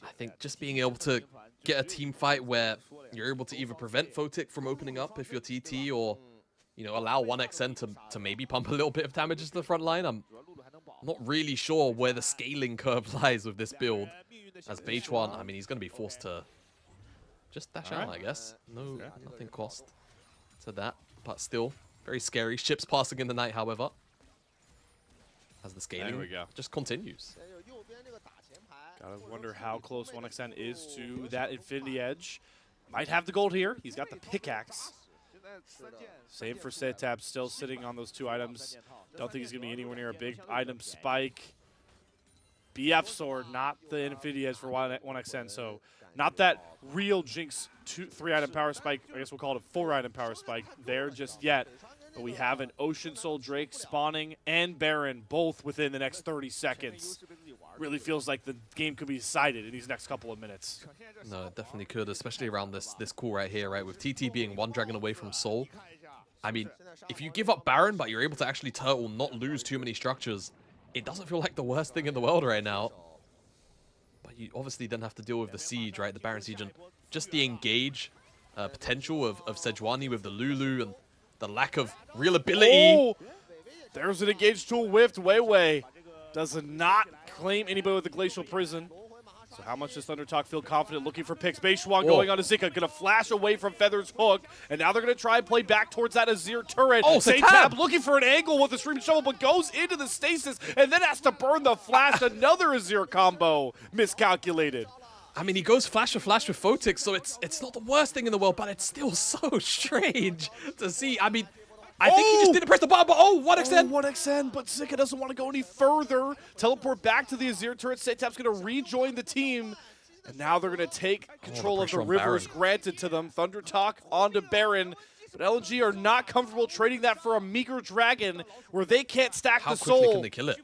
Speaker 1: I think just being able to get a team fight where you're able to either prevent Photic from opening up if you're TT, or, you know, allow 1xN to maybe pump a little bit of damage to the front line. I'm not really sure where the scaling curve lies with this build. As Beichuan, I mean, he's going to be forced to just dash out, I guess. Nothing cost to that, but still very scary. Ships passing in the night, however, as the scaling just continues.
Speaker 2: Gotta wonder how close 1xN is to that Infinity Edge. Might have the gold here. He's got the pickaxe. Same for SeTab, still sitting on those 2 items. Don't think he's gonna be anywhere near a big item spike. BF sword, not the Infinity Edge for 1xN, so not that real Jinx 3-item power spike. I guess we'll call it a 4-item power spike there just yet. But we have an Ocean Soul Drake spawning and Baron both within the next 30 seconds. Really feels like the game could be decided in these next couple of minutes.
Speaker 1: No, it definitely could, especially around this call right here, right? With TT being 1 dragon away from Soul. I mean, if you give up Baron, but you're able to actually turtle, not lose too many structures, it doesn't feel like the worst thing in the world right now. But you obviously then have to deal with the siege, right? The Baron siege, and just the engage potential of Sejuani with the Lulu and the lack of real ability.
Speaker 2: Oh! There's an engage tool whiffed. WeiWei does not claim anybody with the Glacial Prison. So how much does ThunderTalk feel confident looking for picks? Beichuan going on to Zika, going to flash away from Feather's hook, and now they're going to try and play back towards that Azir turret.
Speaker 1: Oh,
Speaker 2: SeTab looking for an angle with the Stream Shovel, but goes into the stasis, and then has to burn the flash. Another Azir combo miscalculated.
Speaker 1: I mean, he goes flash for flash with Photic, so it's not the worst thing in the world, but it's still so strange to see. I mean, I think he just didn't press the button, but oh, 1xn!
Speaker 2: 1xn, but Zika doesn't want to go any further. Teleport back to the Azir turret. SeTab's going to rejoin the team. And now they're going to take control of the rivers granted to them. ThunderTalk onto Baron. But LNG are not comfortable trading that for a meager dragon where they can't stack the soul.
Speaker 1: How quickly can they kill it?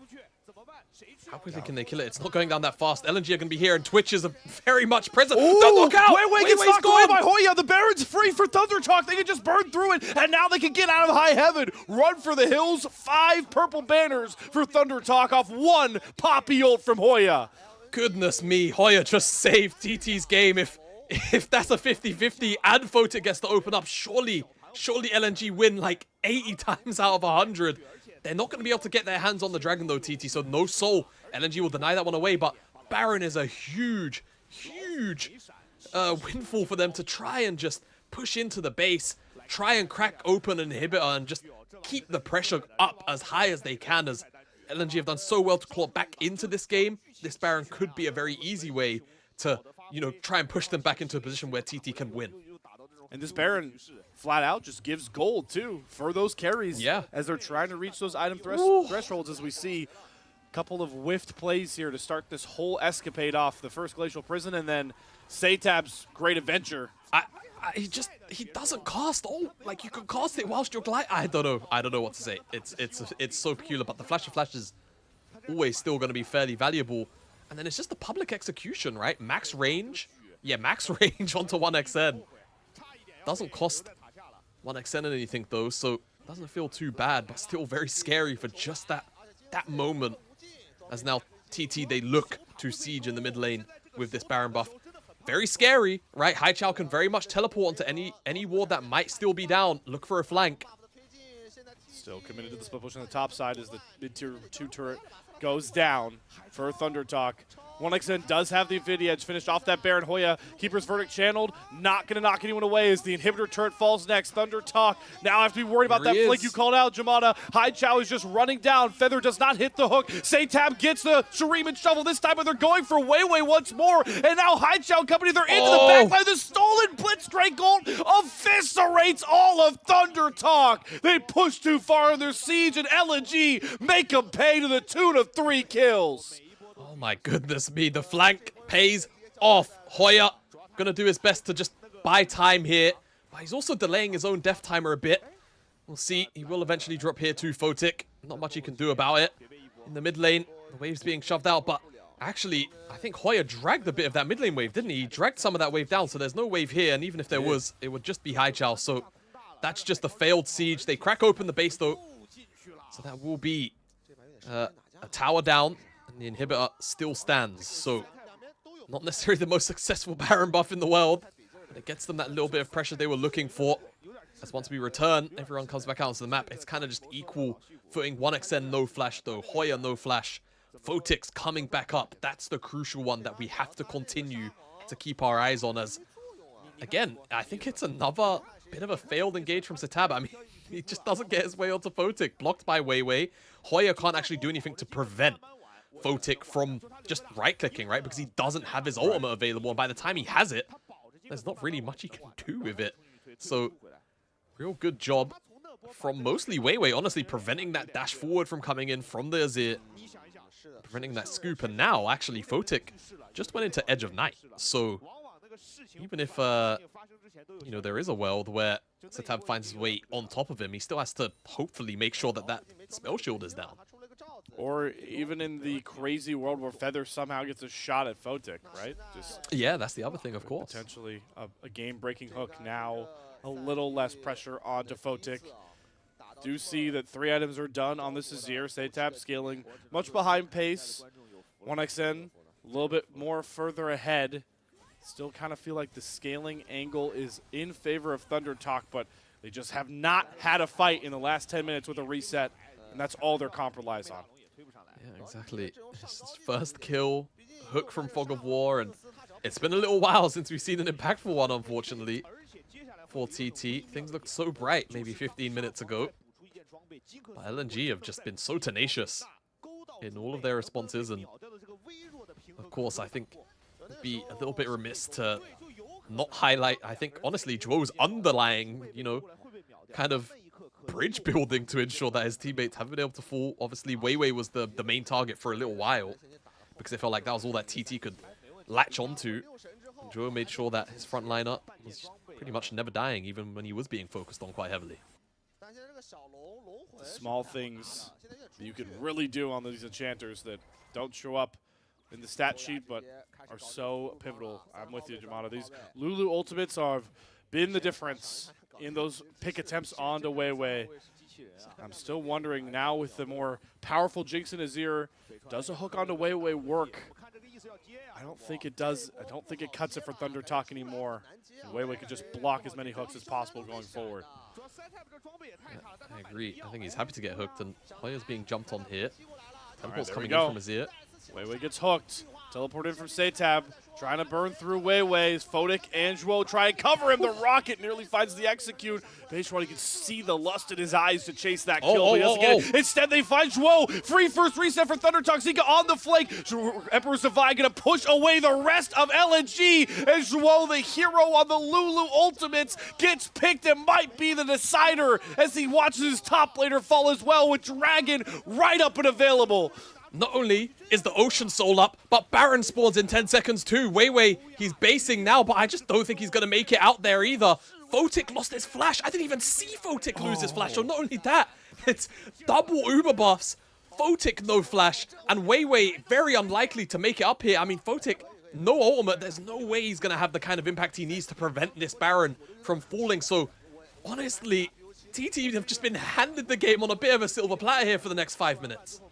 Speaker 1: How quickly can they kill it? It's not going down that fast. LNG are going to be here, and Twitch is very much present. Don't look out!
Speaker 2: WeiWei gets knocked away by Hoya. The Baron's free for ThunderTalk. They can just burn through it, and now they can get out of high heaven. Run for the hills. 5 purple banners for ThunderTalk off 1 Poppy ult from Hoya.
Speaker 1: Goodness me, Hoya just saved TT's game. If that's a 50-50 and Photic gets to open up, surely LNG win like 80 times out of 100. They're not going to be able to get their hands on the dragon though, TT, so no soul. LNG will deny that one away, but Baron is a huge windfall for them to try and just push into the base, try and crack open an inhibitor and just keep the pressure up as high as they can, as LNG have done so well to claw back into this game. This Baron could be a very easy way to, you know, try and push them back into a position where TT can win.
Speaker 2: And this Baron, flat out, just gives gold, too, for those carries.
Speaker 1: Yeah.
Speaker 2: As they're trying to reach those item thresholds, as we see a couple of whiffed plays here to start this whole escapade off. The first Glacial Prison, and then SeTab's Great Adventure.
Speaker 1: He doesn't cast. Oh, like you can cast it whilst you're gliding. I don't know what to say. It's so peculiar, but the flash of flash is always still going to be fairly valuable. And then it's just the public execution, right? Max range. Yeah, max range onto 1xn. Doesn't cost 1xn anything though, so doesn't feel too bad, but still very scary for just that moment. As now TT, they look to siege in the mid lane with this Baron buff. Very scary, right? Haichao can very much teleport onto any ward that might still be down. Look for a flank.
Speaker 2: Still committed to the split push on the top side as the mid-tier 2 turret goes down for ThunderTalk. 1xn does have the Infinity Edge finished off that Baron. Hoya, Keeper's Verdict channeled. Not going to knock anyone away as the inhibitor turret falls next. ThunderTalk now have to be worried about that flank you called out, Jamada. Haichao is just running down. Feather does not hit the hook. SeTab gets the Shuriman shovel this time, but they're going for WeiWei once more. And now Haichao company, they're into the backline. The stolen Blitzcrank ult eviscerates all of ThunderTalk. They push too far in their siege, and LNG make them pay to the tune of 3 kills.
Speaker 1: Oh my goodness me, the flank pays off. Hoya gonna do his best to just buy time here, but he's also delaying his own death timer a bit. We'll see, he will eventually drop here to Photic. Not much he can do about it. In the mid lane, the wave's being shoved out, but actually, I think Hoya dragged a bit of that mid lane wave, didn't he? He dragged some of that wave down, so there's no wave here, and even if there was, it would just be Haichao, so that's just a failed siege. They crack open the base though, so that will be a tower down. And the inhibitor still stands, so not necessarily the most successful Baron buff in the world. But it gets them that little bit of pressure they were looking for. As once we return, everyone comes back out onto the map. It's kind of just equal footing. 1xn no flash though, Hoya no flash. Photic's coming back up. That's the crucial one that we have to continue to keep our eyes on, as, again, I think it's another bit of a failed engage from SeTab. I mean, he just doesn't get his way onto Photic. Blocked by WeiWei. Hoya can't actually do anything to prevent Photic from just right-clicking, right? Because he doesn't have his ultimate available, and by the time he has it, there's not really much he can do with it. So, real good job from mostly WeiWei, honestly, preventing that dash forward from coming in from the Azir, preventing that scoop, and now, actually, Photic just went into Edge of Night. So, even if, you know, there is a world where SeTab finds his way on top of him, he still has to hopefully make sure that that spell shield is down.
Speaker 2: Or even in the crazy world where Feather somehow gets a shot at Photic, right?
Speaker 1: Yeah, that's the other thing, of course.
Speaker 2: Potentially a game-breaking hook. Now a little less pressure onto Photic. Do see that 3 items are done on this Azir. SeTab scaling much behind pace. 1xn a little bit more further ahead. Still kind of feel like the scaling angle is in favor of ThunderTalk, but they just have not had a fight in the last 10 minutes with a reset, and that's all their comp relies on.
Speaker 1: Yeah, exactly. It's his first kill, hook from Fog of War, and it's been a little while since we've seen an impactful one, unfortunately, for TT. Things looked so bright maybe 15 minutes ago, but LNG have just been so tenacious in all of their responses, and of course, I think be a little bit remiss to not highlight, I think, honestly, Zhuo's underlying, you know, kind of bridge building to ensure that his teammates haven't been able to fall. Obviously, WeiWei was the main target for a little while because it felt like that was all that TT could latch onto. Zhuo made sure that his front lineup was pretty much never dying, even when he was being focused on quite heavily.
Speaker 2: The small things that you can really do on these enchanters that don't show up in the stat sheet but are so pivotal. I'm with you, Jamada. These Lulu ultimates have been the difference in those pick attempts onto WeiWei. I'm still wondering now with the more powerful Jinx and Azir, does a hook onto WeiWei work? I don't think it does. I don't think it cuts it for ThunderTalk anymore. And WeiWei could just block as many hooks as possible going forward.
Speaker 1: I agree. I think he's happy to get hooked, and Hoya's being jumped on here. Teleport's coming
Speaker 2: go.
Speaker 1: in from Azir.
Speaker 2: WeiWei gets hooked. Teleport in from SeTab. Trying to burn through WeiWei. Photic and Zhuo try and cover him. The rocket nearly finds the execute. Beichuan, you can see the lust in his eyes to chase that kill. But he doesn't get it. Instead, they find Zhuo. Free first reset for ThunderTalk. Zika on the flank. Emperor Savai going to push away the rest of LNG. And Zhuo, the hero on the Lulu ultimates, gets picked and might be the decider as he watches his top laner fall as well with Dragon right up and available.
Speaker 1: Not only is the Ocean Soul up, but Baron spawns in 10 seconds too. WeiWei, he's basing now, but I just don't think he's going to make it out there either. Photic lost his flash. I didn't even see Photic lose his flash. So not only that, it's double Uber buffs. Photic no flash, and WeiWei very unlikely to make it up here. I mean, Photic, no ultimate. There's no way he's going to have the kind of impact he needs to prevent this Baron from falling. So honestly, TT have just been handed the game on a bit of a silver platter here for the next 5 minutes.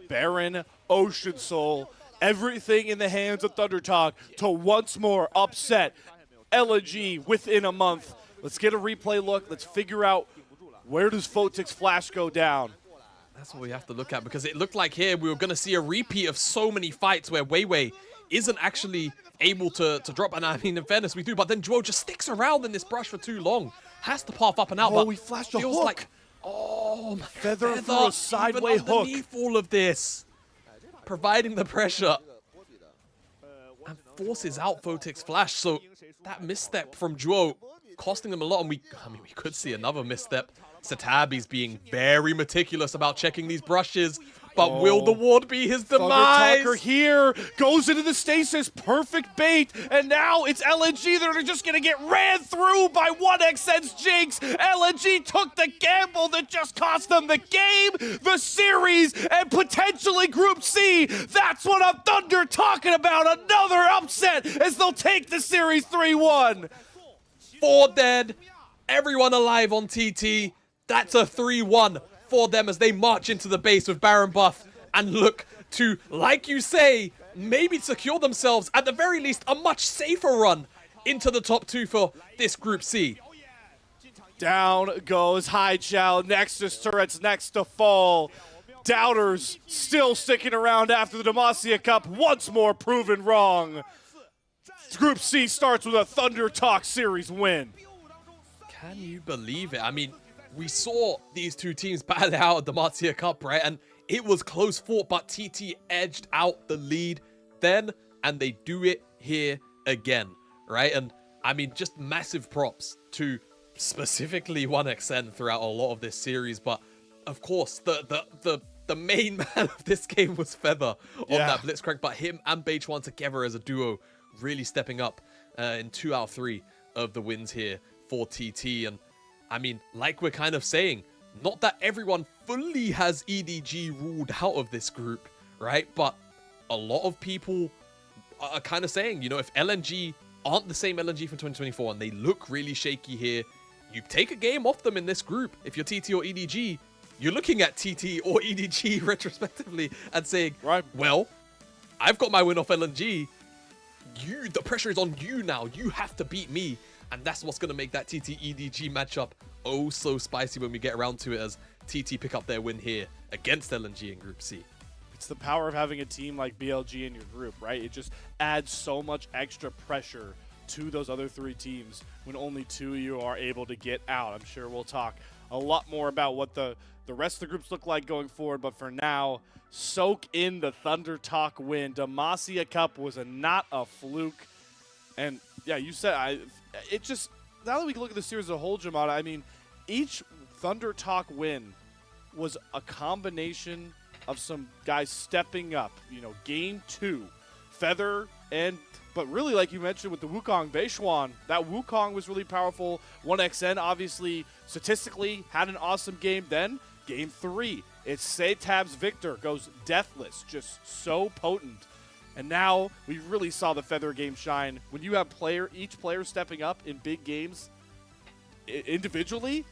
Speaker 2: Baron, Ocean Soul, everything in the hands of ThunderTalk to once more upset LNG within a month. Let's get a replay look. Let's figure out where does Photic's flash go down.
Speaker 1: That's what we have to look at, because it looked like here we were going to see a repeat of so many fights where WeiWei isn't actually able to drop. And I mean, in fairness, we do, but then Zhuo just sticks around in this brush for too long. Has to path up and out, but
Speaker 2: we flashed a
Speaker 1: feels
Speaker 2: hook.
Speaker 1: like, oh,
Speaker 2: Feather through a sideway hook.
Speaker 1: Underneath all of this, providing the pressure, and forces out Photic's flash. So that misstep from Zhuo costing them a lot, and we could see another misstep. SeTab, he's being very meticulous about checking these brushes, but will the ward be his demise?
Speaker 2: ThunderTalker here goes into the stasis, perfect bait, and now it's LNG that are just gonna get ran through by 1xN's Jinx. LNG took the gamble that just cost them the game, the series, and potentially Group C. That's what I'm Thunder talking about. Another upset as they'll take the series 3-1.
Speaker 1: 4 dead, everyone alive on TT. That's a 3-1 for them as they march into the base with Baron buff and look to, like you say, maybe secure themselves, at the very least, a much safer run into the top 2 for this Group C.
Speaker 2: Down goes Haichao, Nexus turrets next to fall. Doubters still sticking around after the Demacia Cup, once more proven wrong. Group C starts with a ThunderTalk series win.
Speaker 1: Can you believe it? I mean, we saw these two teams battle out at the Demacia Cup, right? And it was close fought, but TT edged out the lead then, and they do it here again, right? And I mean, just massive props to specifically 1xN throughout a lot of this series. But of course, the main man of this game was Feather on that Blitzcrank, but him and Beichuan together as a duo really stepping up in 2 out of 3 of the wins here for TT. And I mean, like we're kind of saying, not that everyone fully has EDG ruled out of this group, right? But a lot of people are kind of saying, you know, if LNG aren't the same LNG from 2024 and they look really shaky here, you take a game off them in this group. If you're TT or EDG, you're looking at TT or EDG retrospectively and saying, right, well, I've got my win off LNG. The pressure is on you now. You have to beat me. And that's what's going to make that TT-EDG matchup oh so spicy when we get around to it, as TT pick up their win here against LNG in Group C.
Speaker 2: It's the power of having a team like BLG in your group, right? It just adds so much extra pressure to those other 3 teams when only 2 of you are able to get out. I'm sure we'll talk a lot more about what the rest of the groups look like going forward. But for now, soak in the ThunderTalk win. Demacia Cup was not a fluke. And yeah, you said it just, now that we can look at the series as a whole, Jamada, I mean, each ThunderTalk win was a combination of some guys stepping up. You know, game 2, Feather, but really, like you mentioned with the Wukong, Beichuan, that Wukong was really powerful. 1XN, obviously, statistically, had an awesome game. Then, game 3, it's SeTab's Victor, goes deathless, just so potent. And now, we really saw the Feather game shine. When you have each player stepping up in big games individually,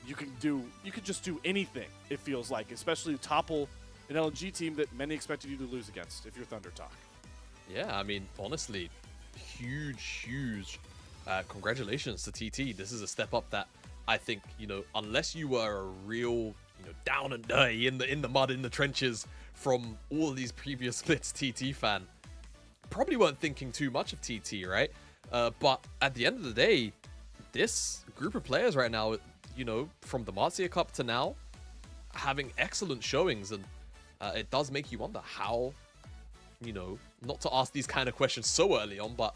Speaker 2: you can just do anything, it feels like, especially topple an LNG team that many expected you to lose against if you're ThunderTalk.
Speaker 1: Yeah, I mean, honestly, huge congratulations to TT. This is a step up that I think, you know, unless you were a real, you know, down and dirty in the mud, in the trenches from all of these previous splits TT fan, probably weren't thinking too much of TT, right? But at the end of the day, this group of players right now, you know, from the Demacia Cup to now, having excellent showings, and it does make you wonder how, you know, not to ask these kind of questions so early on, but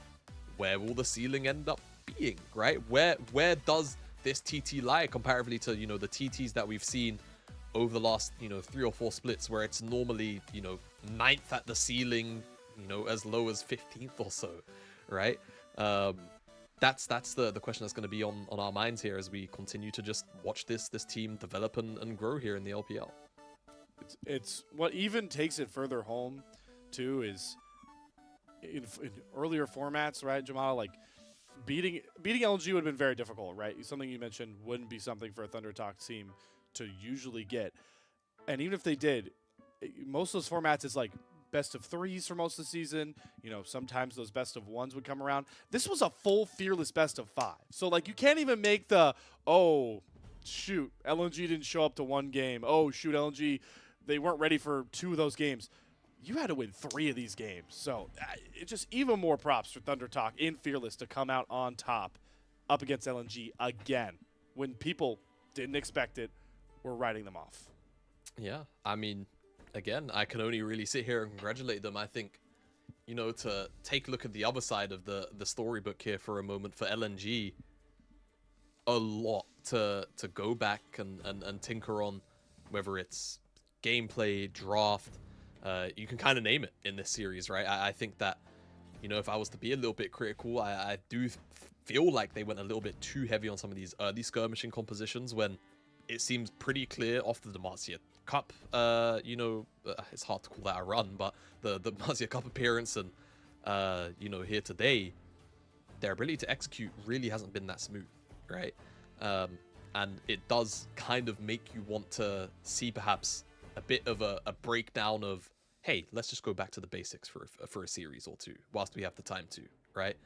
Speaker 1: where will the ceiling end up being, right? Where does this TT lie comparatively to, you know, the TTs that we've seen over the last, you know, 3 or 4 splits, where it's normally, you know, 9th at the ceiling, you know, as low as 15th or so, right? That's the question that's going to be on our minds here as we continue to just watch this team develop and grow here in the LPL.
Speaker 2: It's what even takes it further home too is in earlier formats, right, Jamada? Like beating LNG would have been very difficult, right? Something you mentioned wouldn't be something for a ThunderTalk team to usually get. And even if they did, most of those formats is like best of 3s for most of the season. You know, sometimes those best of 1s would come around. This was a full fearless best of 5. So like you can't even make the, oh shoot, LNG didn't show up to 1 game. Oh shoot, LNG, they weren't ready for 2 of those games. You had to win 3 of these games. So it's just even more props for ThunderTalk in Fearless to come out on top up against LNG again. When people didn't expect it, we're writing them off.
Speaker 1: Yeah, I mean, again, I can only really sit here and congratulate them. I think, you know, to take a look at the other side of the storybook here for a moment for LNG, a lot to go back and tinker on, whether it's gameplay, draft, you can kind of name it in this series, right? I think that, you know, if I was to be a little bit critical, I do feel like they went a little bit too heavy on some of these early skirmishing compositions when it seems pretty clear off the Demacia Cup, you know, it's hard to call that a run, but the Demacia Cup appearance and, you know, here today, their ability to execute really hasn't been that smooth, right? And it does kind of make you want to see perhaps a bit of a breakdown of, hey, let's just go back to the basics for a series or 2 whilst we have the time to, right?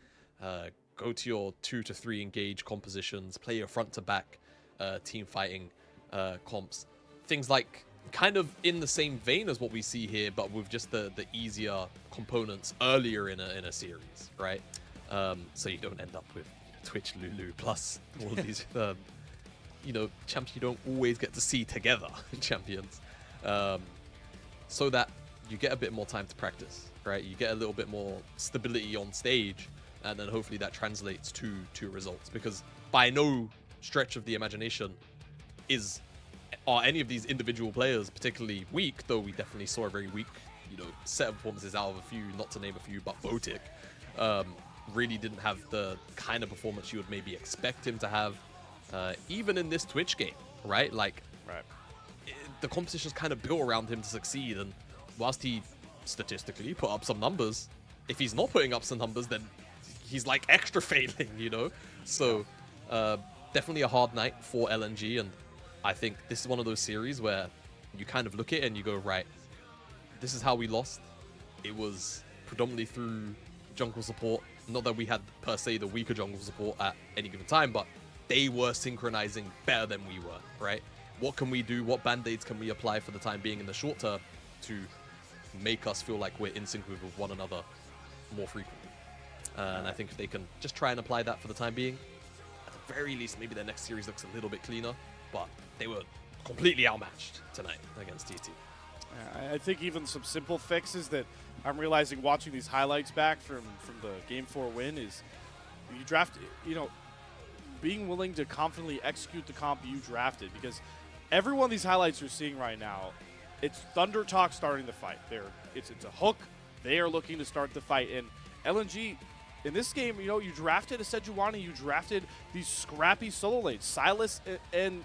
Speaker 1: Go to your 2 to 3 engage compositions, play your front to back team fighting comps, things like kind of in the same vein as what we see here, but with just the easier components earlier in a series, right? So you don't end up with Twitch Lulu plus all of these you know, champs you don't always get to see together, champions, so that you get a bit more time to practice, right? You get a little bit more stability on stage, and then hopefully that translates to results, because by no stretch of the imagination are any of these individual players particularly weak, though we definitely saw a very weak, you know, set of performances out of a few, not to name a few, but Photic really didn't have the kind of performance you would maybe expect him to have, even in this Twitch game, right? Like,
Speaker 2: right.
Speaker 1: The competition's kind of built around him to succeed, and whilst he statistically put up some numbers, if he's not putting up some numbers, then he's like extra failing, you know? So definitely a hard night for LNG, and I think this is one of those series where you kind of look at it and you go, right, this is how we lost. It was predominantly through jungle support. Not that we had per se the weaker jungle support at any given time, but they were synchronizing better than we were, right? What can we do? What band-aids can we apply for the time being in the short term to make us feel like we're in sync with one another more frequently? And I think if they can just try and apply that for the time being, at the very least, maybe their next series looks a little bit cleaner. but they were completely outmatched tonight against TT.
Speaker 2: I think even some simple fixes that I'm realizing watching these highlights back from the Game 4 win is you draft, being willing to confidently execute the comp you drafted, because every one of these highlights you're seeing right now, it's ThunderTalk starting the fight. It's a hook. They are looking to start the fight. And LNG, in this game, you drafted a Sejuani, you drafted these scrappy solo lanes. Silas and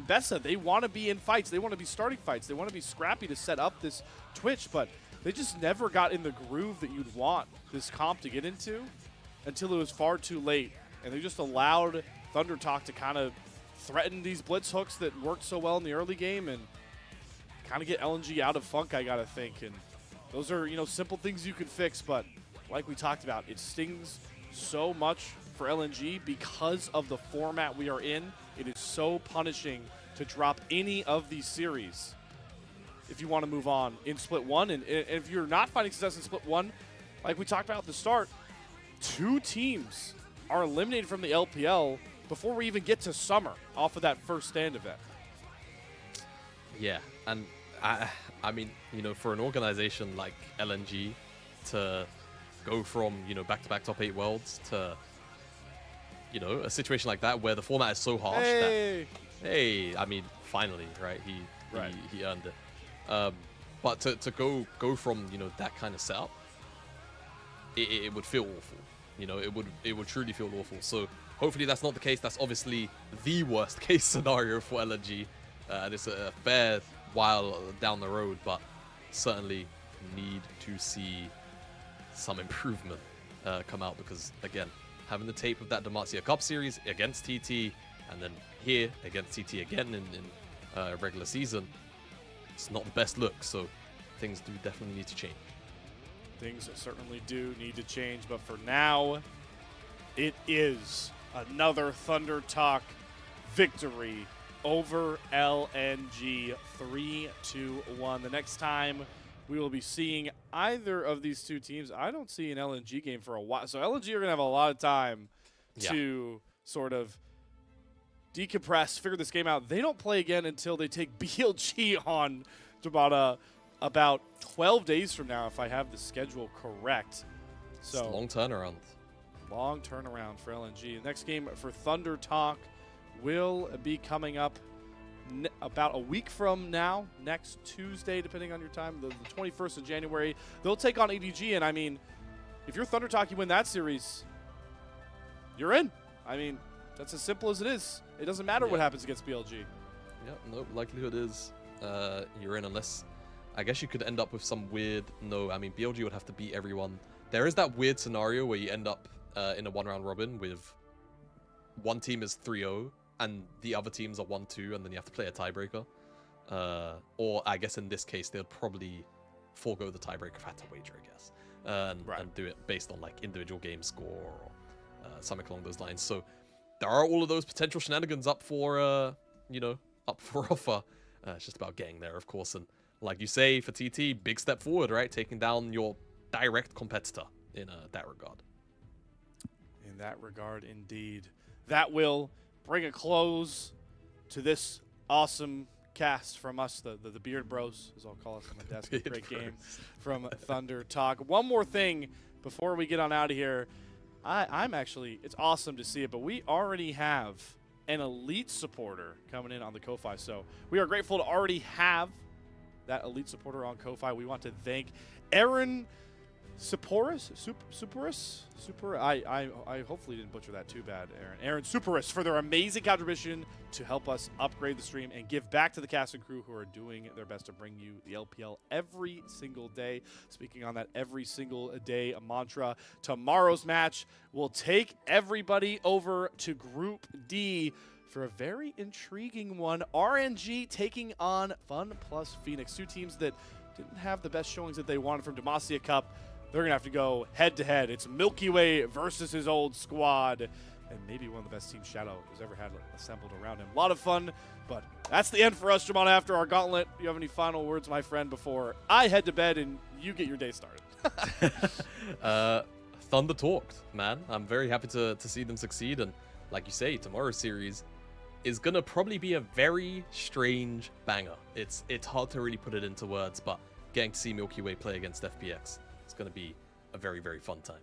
Speaker 2: Bessa, they want to be in fights. They want to be starting fights. They want to be scrappy to set up this Twitch, but they just never got in the groove that you'd want this comp to get into until it was far too late. And they just allowed ThunderTalk to kind of threaten these blitz hooks that worked so well in the early game and kind of get LNG out of funk, I got to think. And those are, simple things you could fix, but like we talked about, it stings so much for LNG because of the format we are in. It is so punishing to drop any of these series if you want to move on in Split 1. And if you're not finding success in Split 1, like we talked about at the start, 2 teams are eliminated from the LPL before we even get to summer off of that first stand event.
Speaker 1: Yeah, and I mean, for an organization like LNG to go from, back-to-back top 8 worlds to, a situation like that where the format is so harsh that, hey, I mean, finally, right? He earned it. But to go from, that kind of setup, it would feel awful. It would truly feel awful. So hopefully that's not the case. That's obviously the worst case scenario for LNG. And it's a fair while down the road, but certainly need to see some improvement come out, because again, having the tape of that Demacia Cup series against TT and then here against TT again in regular season, it's not the best look. So things do definitely need to change.
Speaker 2: Things certainly do need to change, but for now, it is another ThunderTalk victory over LNG 3-1. The next time we will be seeing either of these two teams, I don't see an LNG game for a while. So LNG are going to have a lot of time to sort of decompress, figure this game out. They don't play again until they take BLG on Jamada about 12 days from now, if I have the schedule correct. So
Speaker 1: it's a long turnaround.
Speaker 2: Long turnaround for LNG. Next game for ThunderTalk will be coming up about a week from now, next Tuesday, depending on your time, the 21st of January. They'll take on EDG, and I mean, if you're ThunderTalk, you win that series, you're in. I mean, that's as simple as it is. It doesn't matter what happens against BLG.
Speaker 1: Yeah, no, likelihood is you're in, unless I guess you could end up with some weird, I mean, BLG would have to beat everyone. There is that weird scenario where you end up in a one-round robin with one team is 3-0 and the other teams are 1-2, and then you have to play a tiebreaker. Or I guess in this case, they'll probably forego the tiebreaker if I had to wager, I guess. And do it based on like individual game score or something along those lines. So there are all of those potential shenanigans up for, up for offer. It's just about getting there, of course. And like you say, for TT, big step forward, right? Taking down your direct competitor in that regard.
Speaker 2: In that regard, indeed. That will bring a close to this awesome cast from us, the Beard Bros, as I'll call us on my desk. Great game from ThunderTalk. One more thing before we get on out of here. I'm actually, it's awesome to see it, but we already have an elite supporter coming in on the Ko-Fi. So we are grateful to already have that elite supporter on Ko-Fi. We want to thank Aaron Superis. I hopefully didn't butcher that too bad, Aaron Superis, for their amazing contribution to help us upgrade the stream and give back to the cast and crew who are doing their best to bring you the LPL every single day. Speaking on that every single day mantra, tomorrow's match will take everybody over to Group D for a very intriguing one. RNG taking on Fun plus Phoenix, two teams that didn't have the best showings that they wanted from Demacia Cup. They're going to have to go head-to-head. It's Milky Way versus his old squad, and maybe one of the best teams Shadow has ever had assembled around him. A lot of fun, but that's the end for us, Jamada, after our gauntlet. Do you have any final words, my friend, before I head to bed and you get your day started?
Speaker 1: ThunderTalked, man. I'm very happy to see them succeed, and like you say, tomorrow's series is gonna probably be a very strange banger. It's hard to really put it into words, but getting to see Milky Way play against FPX, it's gonna be a very, very fun time.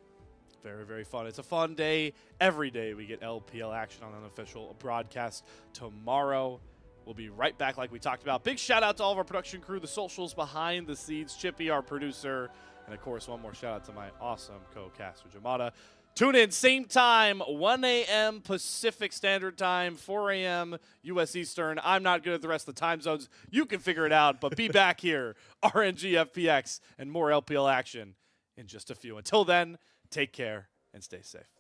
Speaker 2: Very, very fun. It's a fun day. Every day we get LPL action on unofficial broadcast. Tomorrow, we'll be right back like we talked about. Big shout out to all of our production crew, the socials behind the scenes, Chippy, our producer, and of course, one more shout out to my awesome co-caster, Jamada. Tune in, same time, 1 a.m. Pacific Standard Time, 4 a.m. U.S. Eastern. I'm not good at the rest of the time zones. You can figure it out, but be back here. RNG, FPX, and more LPL action in just a few. Until then, take care and stay safe.